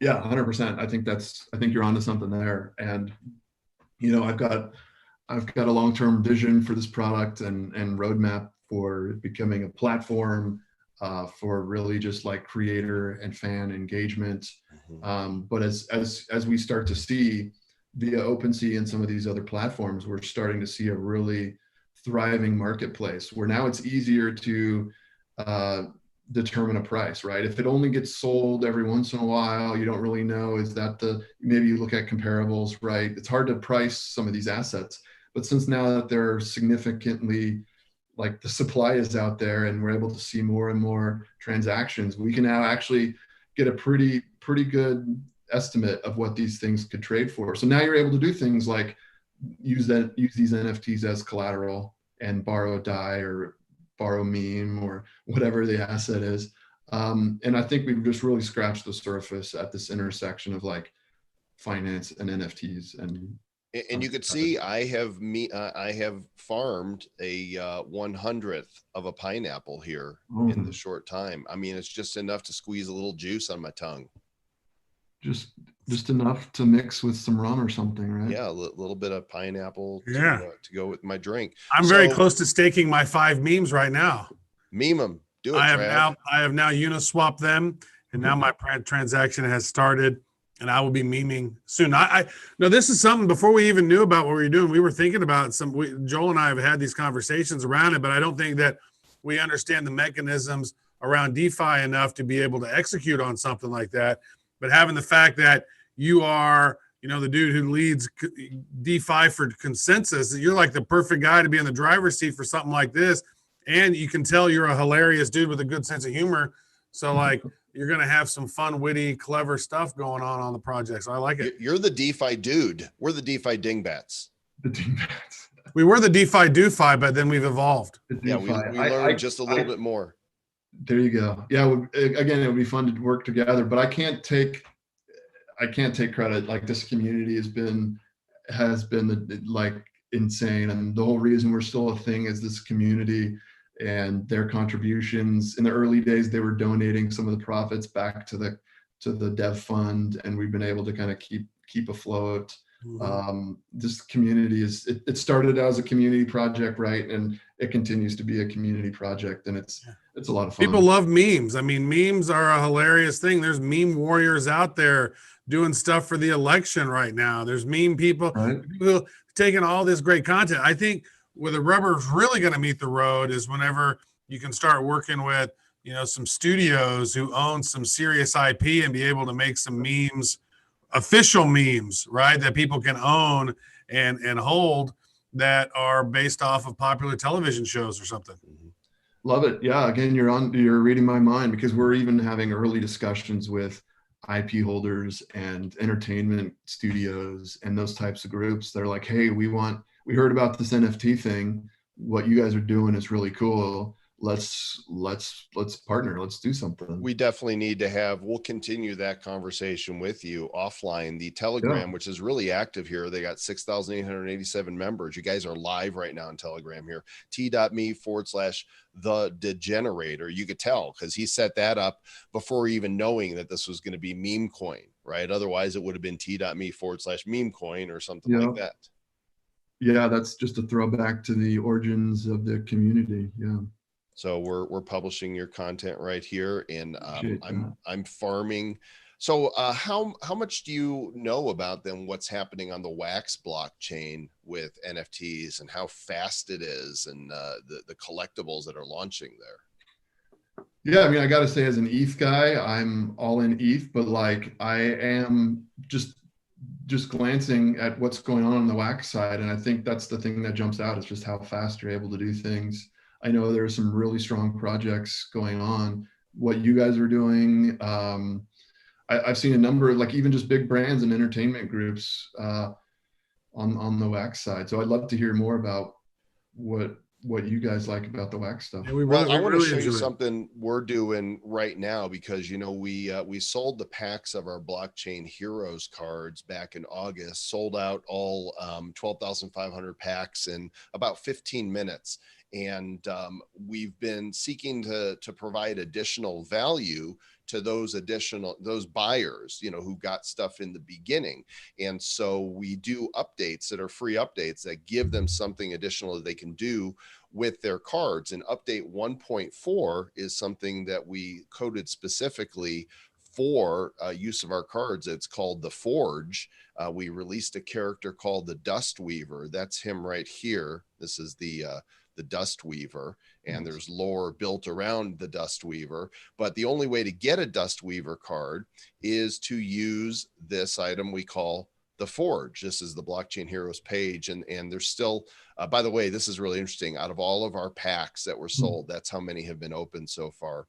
Yeah, 100%. I think you're onto something there. And, you know, I've got a long-term vision for this product and roadmap for becoming a platform for really just like creator and fan engagement. But as we start to see via OpenSea and some of these other platforms, we're starting to see a really thriving marketplace where now it's easier to determine a price, right? If it only gets sold every once in a while, you don't really know, is that maybe you look at comparables, right? It's hard to price some of these assets. But since now that they're significantly, like the supply is out there and we're able to see more and more transactions, we can now actually get a pretty good estimate of what these things could trade for. So now you're able to do things like use these NFTs as collateral and borrow a DAI or borrow meme or whatever the asset is. And I think we've just really scratched the surface at this intersection of like finance and NFTs. And you could see I have farmed a 100th of a pineapple here in the short time. I mean, it's just enough to squeeze a little juice on my tongue. Just enough to mix with some rum or something, right? Yeah, a little bit of pineapple to go with my drink. I'm very close to staking my 5 memes right now. Meme them. Do it, I have now Uniswap them, and now my transaction has started. And I will be memeing soon. No, this is something before we even knew about what we were doing. We were thinking about Joel and I have had these conversations around it, but I don't think that we understand the mechanisms around DeFi enough to be able to execute on something like that. But having the fact that you are, you know, the dude who leads DeFi for consensus, you're like the perfect guy to be in the driver's seat for something like this. And you can tell you're a hilarious dude with a good sense of humor. So like, you're going to have some fun, witty, clever stuff going on the project. So I like it. You're the DeFi dude. We're the DeFi dingbats. The dingbats. We were the DeFi doofy, but then we've evolved. Yeah, we learned just a little bit more. There you go. Yeah, again, it would be fun to work together, but I can't take credit. Like this community has been like insane, and the whole reason we're still a thing is this community and their contributions. In the early days, they were donating some of the profits back to the dev fund, and we've been able to kind of keep afloat. This community it started as a community project, right? And it continues to be a community project, and it's a lot of fun. People love memes. I mean, memes are a hilarious thing. There's meme warriors out there doing stuff for the election right now. There's meme people, right? People taking all this great content. I think where the rubber's really going to meet the road is whenever you can start working with, you know, some studios who own some serious IP and be able to make some memes, official memes, right, that people can own and hold that are based off of popular television shows or something. Love it. Yeah. Again, you're reading my mind, because we're even having early discussions with IP holders and entertainment studios and those types of groups. They're like, hey, we heard about this NFT thing. What you guys are doing is really cool. Let's partner. Let's do something. We definitely need to have, we'll continue that conversation with you offline. The Telegram, which is really active here. They got 6,887 members. You guys are live right now in Telegram here. T.me/the degenerator. You could tell because he set that up before even knowing that this was going to be Memecoin, right? Otherwise it would have been T.me/Memecoin or something like that. Yeah, that's just a throwback to the origins of the community. Yeah. So we're publishing your content right here, and I'm farming. So how much do you know about then what's happening on the Wax blockchain with NFTs and how fast it is, and the collectibles that are launching there? Yeah, I mean, I got to say, as an ETH guy, I'm all in ETH, but like I am just glancing at what's going on the Wax side, and I think that's the thing that jumps out is just how fast you're able to do things. I know there are some really strong projects going on. What you guys are doing, I've seen a number of like even just big brands and entertainment groups on the Wax side. So I'd love to hear more about what you guys like about the Wax stuff. Yeah, I want to show you something we're doing right now because, you know, we sold the packs of our Blockchain Heroes cards back in August, sold out all 12,500 packs in about 15 minutes. And we've been seeking to provide additional value to those buyers, you know, who got stuff in the beginning. And so we do updates that are free updates that give them something additional that they can do with their cards. And update 1.4 is something that we coded specifically for use of our cards. It's called the Forge. We released a character called the Dust Weaver. That's him right here. This is the Dust Weaver, and there's lore built around the Dust Weaver. But the only way to get a Dust Weaver card is to use this item we call the Forge. This is the Blockchain Heroes page, and there's still, by the way, this is really interesting. Out of all of our packs that were sold, that's how many have been opened so far.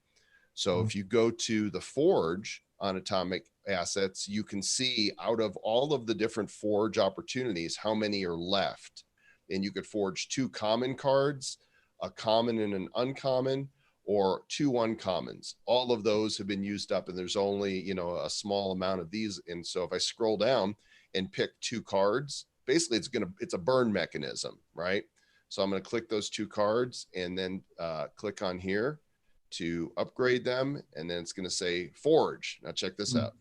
So if you go to the Forge on Atomic Assets, you can see out of all of the different Forge opportunities, how many are left. And you could forge 2 common cards, a common and an uncommon, or 2 uncommons. All of those have been used up, and there's only, you know, a small amount of these. And so if I scroll down and pick 2 cards, basically it's a burn mechanism, right? So I'm going to click those 2 cards and then click on here to upgrade them. And then it's going to say Forge. Now check this out.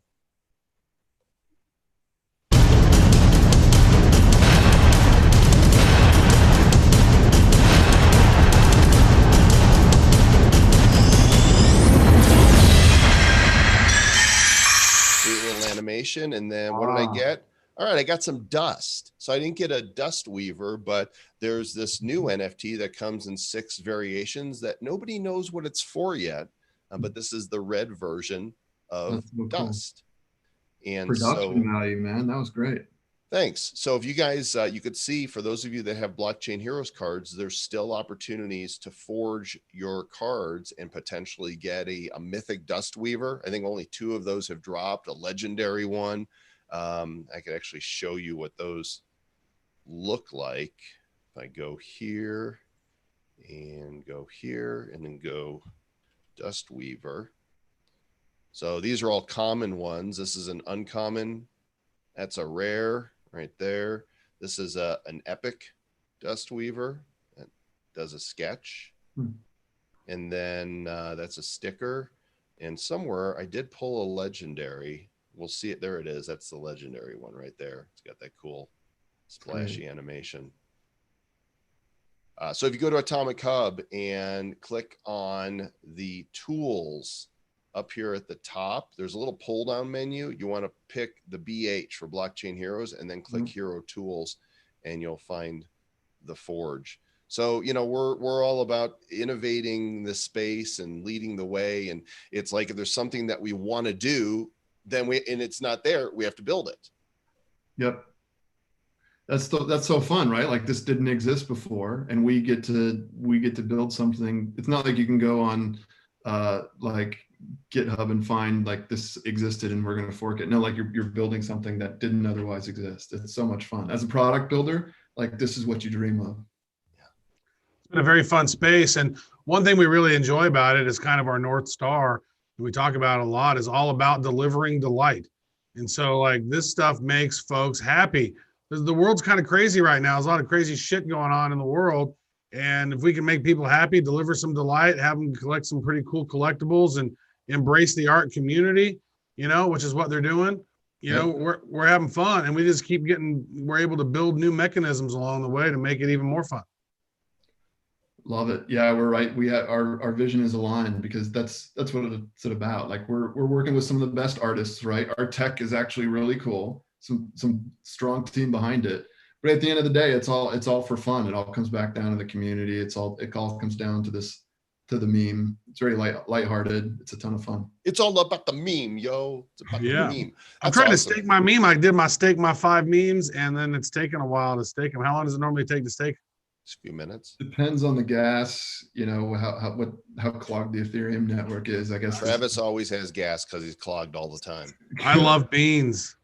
Animation, and then what did I get? All right, I got some dust. So I didn't get a Dust Weaver, but there's this new NFT that comes in 6 variations that nobody knows what it's for yet. But this is the red version of dust. And production value, man, that was great. Thanks. So if you guys, you could see, for those of you that have Blockchain Heroes cards, there's still opportunities to forge your cards and potentially get a mythic Dust Weaver. I think only 2 of those have dropped, a legendary one. I could actually show you what those look like. If I go here and go here and then go Dust Weaver. So these are all common ones. This is an uncommon. That's a rare. Right there. This is an epic Dust Weaver that does a sketch. And then that's a sticker. And somewhere I did pull a legendary. We'll see it. There it is. That's the legendary one right there. It's got that cool splashy animation. So if you go to Atomic Hub and click on the tools up here at the top, there's a little pull down menu. You want to pick the BH for Blockchain Heroes and then click Hero Tools, and you'll find the Forge. So, you know, we're all about innovating the space and leading the way. And it's like, if there's something that we want to do, then and it's not there, we have to build it. Yep. That's so fun, right? Like, this didn't exist before, and we get to build something. It's not like you can go on like GitHub and find like this existed and we're going to fork it. No, like you're building something that didn't otherwise exist. It's so much fun. As a product builder, like this is what you dream of. It's been a very fun space. And one thing we really enjoy about it is kind of our North Star that we talk about a lot is all about delivering delight. And so like this stuff makes folks happy. The world's kind of crazy right now. There's a lot of crazy shit going on in the world. And if we can make people happy, deliver some delight, have them collect some pretty cool collectibles and embrace the art community, you know, which is what they're doing, you know, we're having fun, and we just keep we're able to build new mechanisms along the way to make it even more fun. Love it. Yeah, we're right. We have our vision is aligned because that's what it's about. Like we're working with some of the best artists, right? Our tech is actually really cool. Some strong team behind it. But at the end of the day, it's all for fun. It all comes back down to the community. It all comes down to the meme. It's very lighthearted. It's a ton of fun. It's all about the meme, yo. It's about the meme. I'm trying to stake my meme. I did my 5 memes, and then it's taken a while to stake them. How long does it normally take to stake? Just a few minutes. Depends on the gas, you know, how clogged the Ethereum network is, I guess. Travis always has gas because he's clogged all the time. I love beans.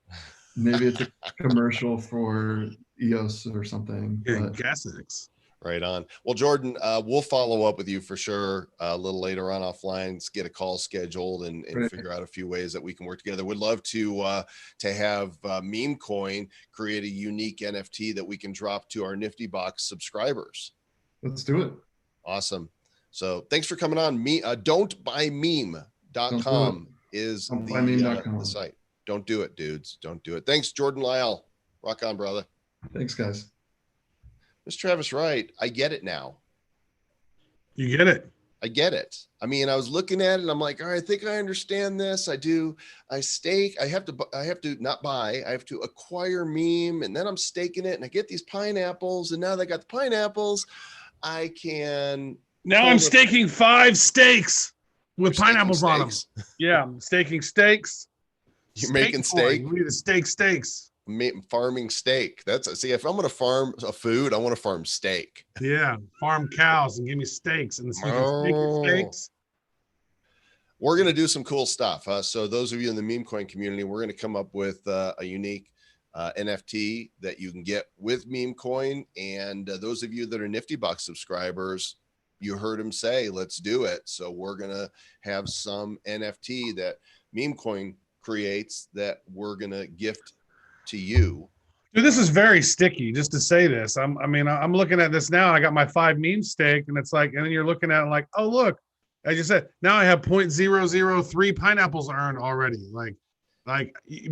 Maybe it's a commercial for EOS or something. Yeah, Gasix. Right on. Well, Jordan, we'll follow up with you for sure a little later on offline. Let's get a call scheduled and figure out a few ways that we can work together. We'd love to have Memecoin create a unique NFT that we can drop to our Nifty Box subscribers. Let's do it. Awesome. So thanks for coming on. Don'tbuymeme.com is the site. Don't do it, dudes. Don't do it. Thanks, Jordan Lyall. Rock on, brother. Thanks, guys. Mr. Travis Wright, I get it now. You get it. I get it. I mean, I was looking at it and I'm like, all right, I think I understand this. I stake. I have to not buy. I have to acquire meme, and then I'm staking it, and I get these pineapples, and now that I got the pineapples, I can. Now I'm staking 5 steaks with pineapples on them. Yeah, I'm staking steaks. You're making steak. We need to stake steaks. Farming steak. See, if I'm going to farm a food, I want to farm steak. Yeah, farm cows and give me steaks, and so you can steak your steaks. We're going to do some cool stuff. So those of you in the Memecoin community, we're going to come up with a unique NFT that you can get with Memecoin. And those of you that are Nifty Box subscribers, you heard him say, let's do it. So we're going to have some NFT that Memecoin creates that we're going to gift to you. Dude, this is very sticky, just to say this. I'm looking at this now, and I got my 5 meme stake, and it's like, and then you're looking at it like, oh, look, as you said, now I have 0.003 pineapples earned already. Like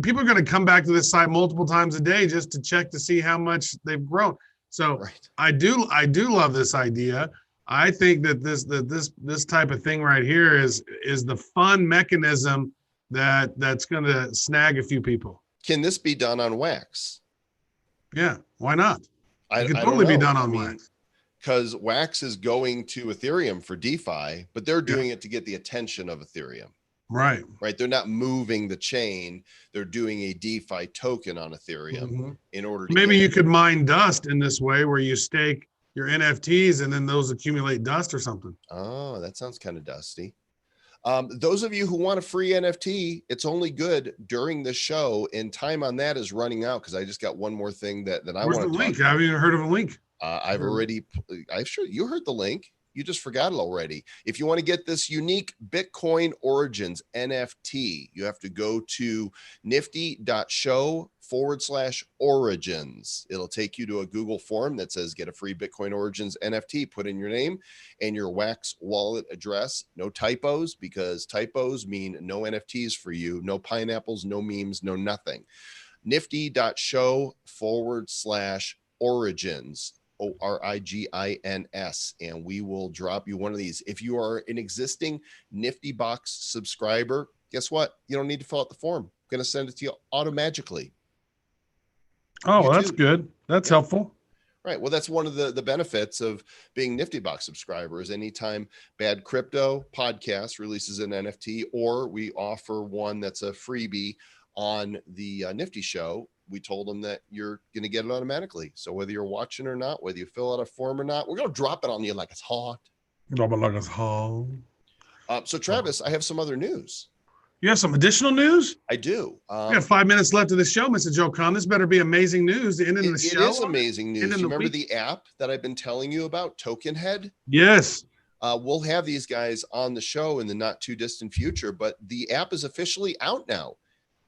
people are going to come back to this site multiple times a day just to check to see how much they've grown. So right. I do love this idea. I think that this type of thing right here is the fun mechanism that's going to snag a few people. Can this be done on Wax? Yeah, why not? It can totally be done on Wax. Because Wax is going to Ethereum for DeFi, but they're doing it to get the attention of Ethereum. Right. They're not moving the chain. They're doing a DeFi token on Ethereum in order to maybe you could mine dust in this way where you stake your NFTs and then those accumulate dust or something. Oh, that sounds kind of dusty. Those of you who want a free NFT, it's only good during the show, and time on that is running out because I just got one more thing that I want to talk link? I haven't even heard of a link. I'm sure you heard the link. You just forgot it already. If you want to get this unique Bitcoin Origins NFT, you have to go to nifty.show/origins. It'll take you to a Google form that says get a free Bitcoin Origins NFT. Put in your name and your Wax wallet address. No typos, because typos mean no NFTs for you. No pineapples, no memes, no nothing. nifty.show/origins. ORIGINS, and we will drop you one of these. If you are an existing Nifty Box subscriber, guess what? You don't need to fill out the form. I'm going to send it to you automatically. Oh, that's good. That's helpful. Right. Well, that's one of the benefits of being Nifty Box subscribers. Anytime Bad Crypto Podcast releases an NFT, or we offer one that's a freebie on the Nifty Show, we told them that you're going to get it automatically. So whether you're watching or not, whether you fill out a form or not, we're going to drop it on you like it's hot. Drop it like it's hot. So Travis, I have some other news. You have some additional news? I do. We have 5 minutes left of the show, Mr. Joe Con. This better be amazing news. The end of the show. It is amazing news. You remember week? the app that I've been telling you about, Token Head? Yes. We'll have these guys on the show in the not too distant future, but the app is officially out now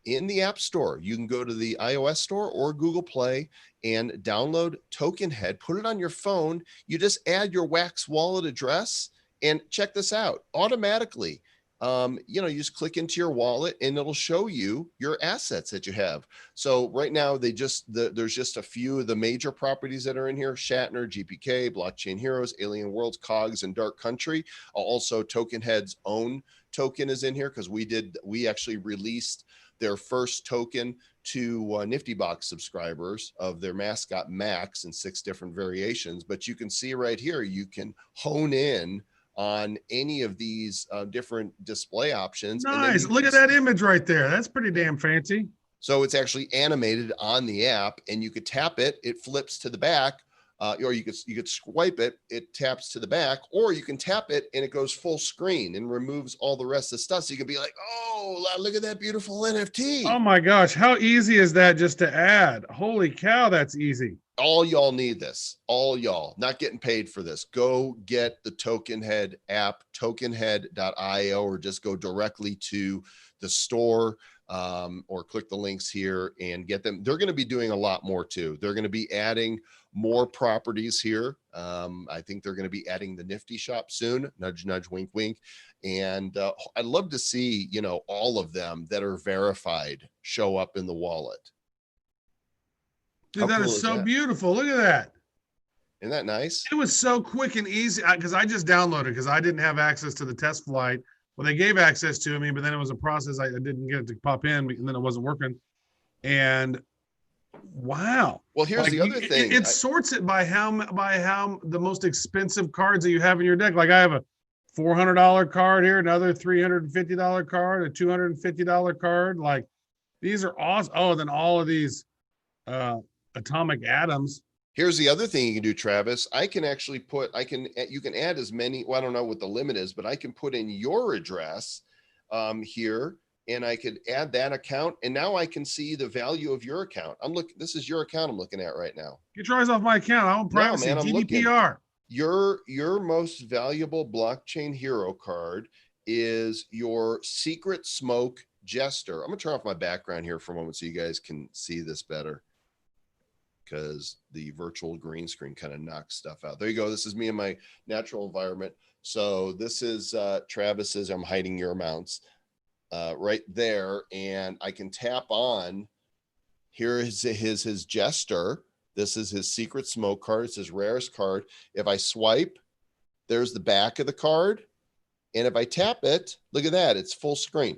in the App Store. You can go to the iOS Store or Google Play and download Token Head, put it on your phone. You just add your Wax wallet address and check this out automatically. You just click into your wallet and it'll show you your assets that you have. So right now there's just a few of the major properties that are in here: Shatner, GPK, Blockchain Heroes, Alien Worlds, Cogs, and Dark Country. Also Token Head's own token is in here because we actually released their first token to Nifty Box subscribers of their mascot Max in 6 different variations. But you can see right here, you can hone in on any of these different display options. Nice. Look at that image right there. That's pretty damn fancy. So it's actually animated on the app, and you could tap it, it flips to the back, or you could swipe it, it taps to the back, or you can tap it and it goes full screen and removes all the rest of the stuff. So you can be like, oh, look at that beautiful NFT. Oh my gosh, how easy is that just to add? Holy cow, that's easy. All y'all need this. All y'all, not getting paid for this. Go get the Token Head app, tokenhead.io, or just go directly to the store, or click the links here and get them. They're going to be doing a lot more too. They're going to be adding more properties here. I think they're going to be adding the Nifty shop soon. Nudge, nudge, wink, wink. And I'd love to see, all of them that are verified show up in the wallet. Dude, that is so beautiful. Look at that. Isn't that nice? It was so quick and easy because I just downloaded because I didn't have access to the test flight. Well, they gave access to me, but then it was a process. I didn't get it to pop in, and then it wasn't working. And wow. Well, here's the other thing. It sorts it by how the most expensive cards that you have in your deck. Like I have a $400 card here, another $350 card, a $250 card. Like these are awesome. Oh, then all of these atomic atoms. Here's the other thing you can do, Travis. I can actually you can add as many, well, I don't know what the limit is, but I can put in your address here, and I could add that account. And now I can see the value of your account. This is your account I'm looking at right now. Get your eyes off my account. I want privacy. No, man, I'm GDPR. Your most valuable blockchain hero card is your Secret Smoke Jester. I'm gonna turn off my background here for a moment so you guys can see this better, because the virtual green screen kind of knocks stuff out. There you go. This is me in my natural environment. So this is Travis's. I'm hiding your amounts right there. And I can tap on, here is his Jester. This is his Secret Smoke card. It's his rarest card. If I swipe, there's the back of the card. And if I tap it, look at that. It's full screen.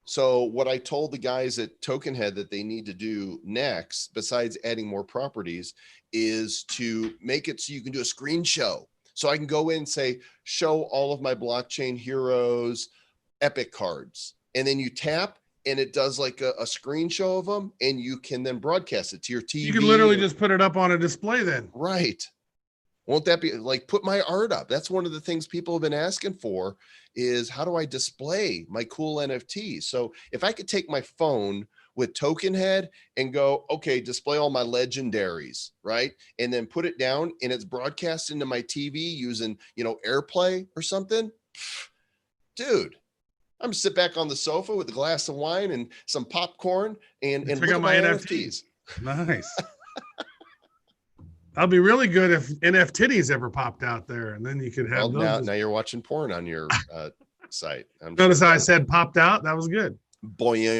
So what I told the guys at Token Head that they need to do next, besides adding more properties, is to make it so you can do a screen show. So I can go in and say, show all of my blockchain heroes epic cards. And then you tap and it does like a screen show of them, and you can then broadcast it to your TV. You can literally just put it up on a display then. Right. Won't that be like, put my art up? That's one of the things people have been asking for, is how do I display my cool NFTs? So if I could take my phone with Token Head and go, okay, display all my legendaries, right? And then put it down and it's broadcast into my TV using, AirPlay or something. Dude, I'm gonna sit back on the sofa with a glass of wine and some popcorn and look at my NFTs. Nice. That'd be really good if NFTs ever popped out there, and then you could have those. Now you're watching porn on your site. Notice how I said popped out? That was good. Boy, I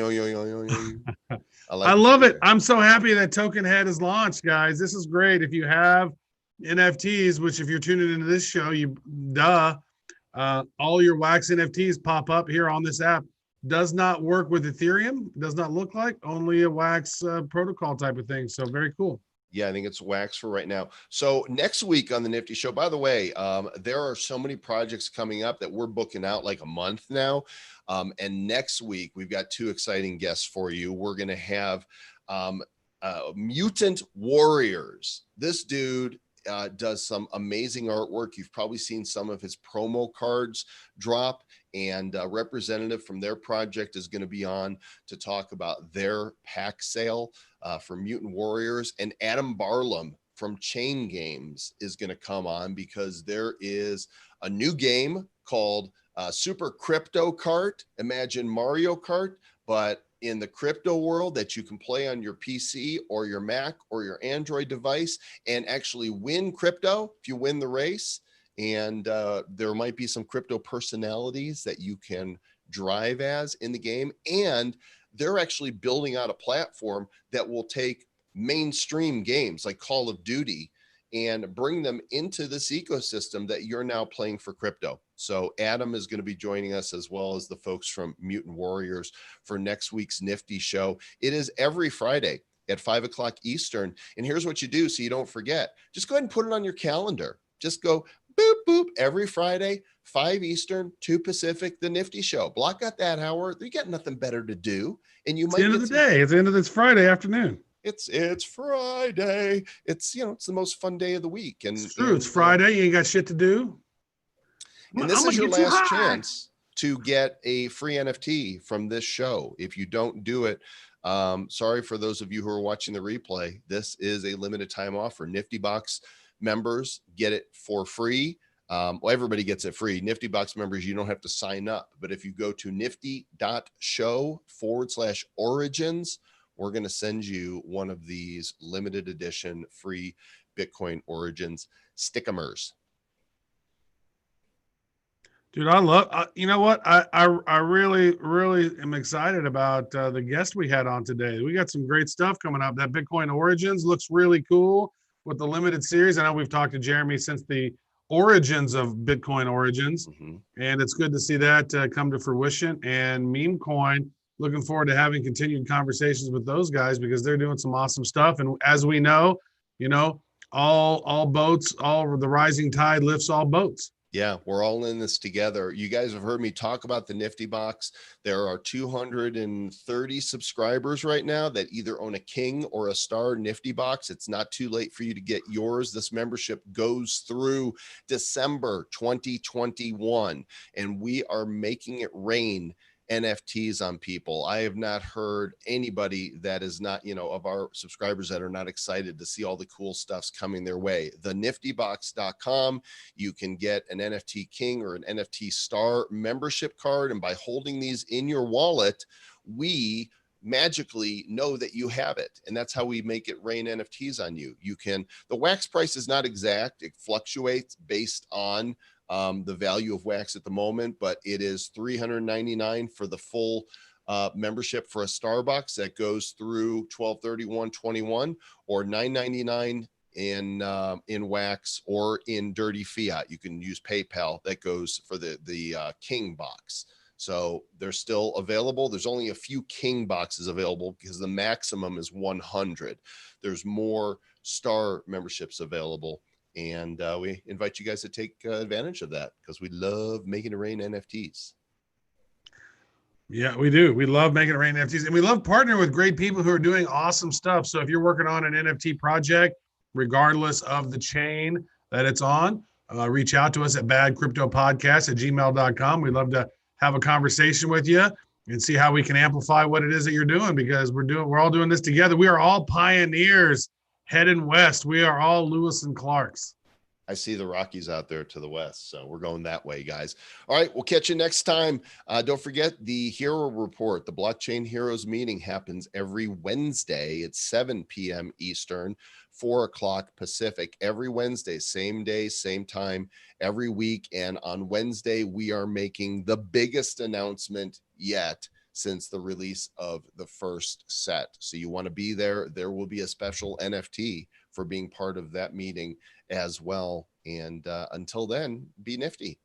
love it. I'm so happy that Token Head is launched, guys. This is great. If you have NFTs, which if you're tuning into this show, all your Wax NFTs pop up here on this app. Does not work with Ethereum. Does not look like, only a Wax protocol type of thing. So very cool. Yeah, I think it's Wax for right now. So next week on the Nifty Show, by the way, there are so many projects coming up that we're booking out like a month now. And next week, we've got 2 exciting guests for you. We're going to have Mutant Warriors. This dude does some amazing artwork. You've probably seen some of his promo cards drop, and a representative from their project is going to be on to talk about their pack sale for Mutant Warriors. And Adam Barlam from Chain Games is going to come on because there is a new game called Super Crypto Kart. Imagine Mario Kart, but in the crypto world, that you can play on your PC or your Mac or your Android device and actually win crypto if you win the race. And there might be some crypto personalities that you can drive as in the game. And they're actually building out a platform that will take mainstream games like Call of Duty and bring them into this ecosystem that you're now playing for crypto. So Adam is going to be joining us, as well as the folks from Mutant Warriors, for next week's Nifty show. It is every Friday at 5 o'clock Eastern. And here's what you do so you don't forget. Just go ahead and put it on your calendar. Just go boop, boop, every Friday, 5 Eastern, 2 Pacific, the Nifty show. Block out that hour. You got nothing better to do. And you It's might the end of the day. It's the end of this Friday afternoon. It's Friday. It's it's the most fun day of the week. And It's true. It's Friday. You ain't got shit to do. And this is your last chance to get a free NFT from this show. If you don't do it, sorry for those of you who are watching the replay. This is a limited time offer. Nifty Box members get it for free. Well, everybody gets it free. Nifty Box members, you don't have to sign up. But if you go to nifty.show/origins, we're going to send you one of these limited edition free Bitcoin Origins stickers. Dude, I love, you know what? I really, really am excited about the guest we had on today. We got some great stuff coming up. That Bitcoin Origins looks really cool with the limited series. I know we've talked to Jeremy since the origins of Bitcoin Origins, and it's good to see that come to fruition. And Memecoin, looking forward to having continued conversations with those guys because they're doing some awesome stuff. And as we know, all boats, all the rising tide lifts all boats. Yeah, we're all in this together. You guys have heard me talk about the Nifty Box. There are 230 subscribers right now that either own a King or a Star Nifty Box. It's not too late for you to get yours. This membership goes through December 2021, and we are making it rain NFTs on people. I have not heard anybody that is not, of our subscribers that are not excited to see all the cool stuffs coming their way. The niftybox.com, you can get an NFT King or an NFT Star membership card. And by holding these in your wallet, we magically know that you have it. And that's how we make it rain NFTs on you. The wax price is not exact. It fluctuates based on the value of wax at the moment, but it is $399 for the full membership for a Starbucks that goes through 12/31/21, or $999 in wax or in dirty fiat. You can use PayPal. That goes for the King box. So they're still available. There's only a few King boxes available because the maximum is 100. There's more Star memberships available. And we invite you guys to take advantage of that because we love making it rain NFTs. Yeah, we do. We love making it rain NFTs, and we love partnering with great people who are doing awesome stuff. So if you're working on an NFT project, regardless of the chain that it's on, reach out to us at badcryptopodcast@gmail.com. We'd love to have a conversation with you and see how we can amplify what it is that you're doing, because we're all doing this together. We are all pioneers heading west. We are all Lewis and Clarks. I see the Rockies out there to the west, so we're going that way, guys. All right, we'll catch you next time. Don't forget the Hero Report. The Blockchain Heroes meeting happens every Wednesday at 7 p.m. Eastern, 4 o'clock Pacific. Every Wednesday, same day, same time, every week. And on Wednesday, we are making the biggest announcement yet since the release of the first set. So you want to be there. There will be a special NFT for being part of that meeting as well. And until then, be nifty.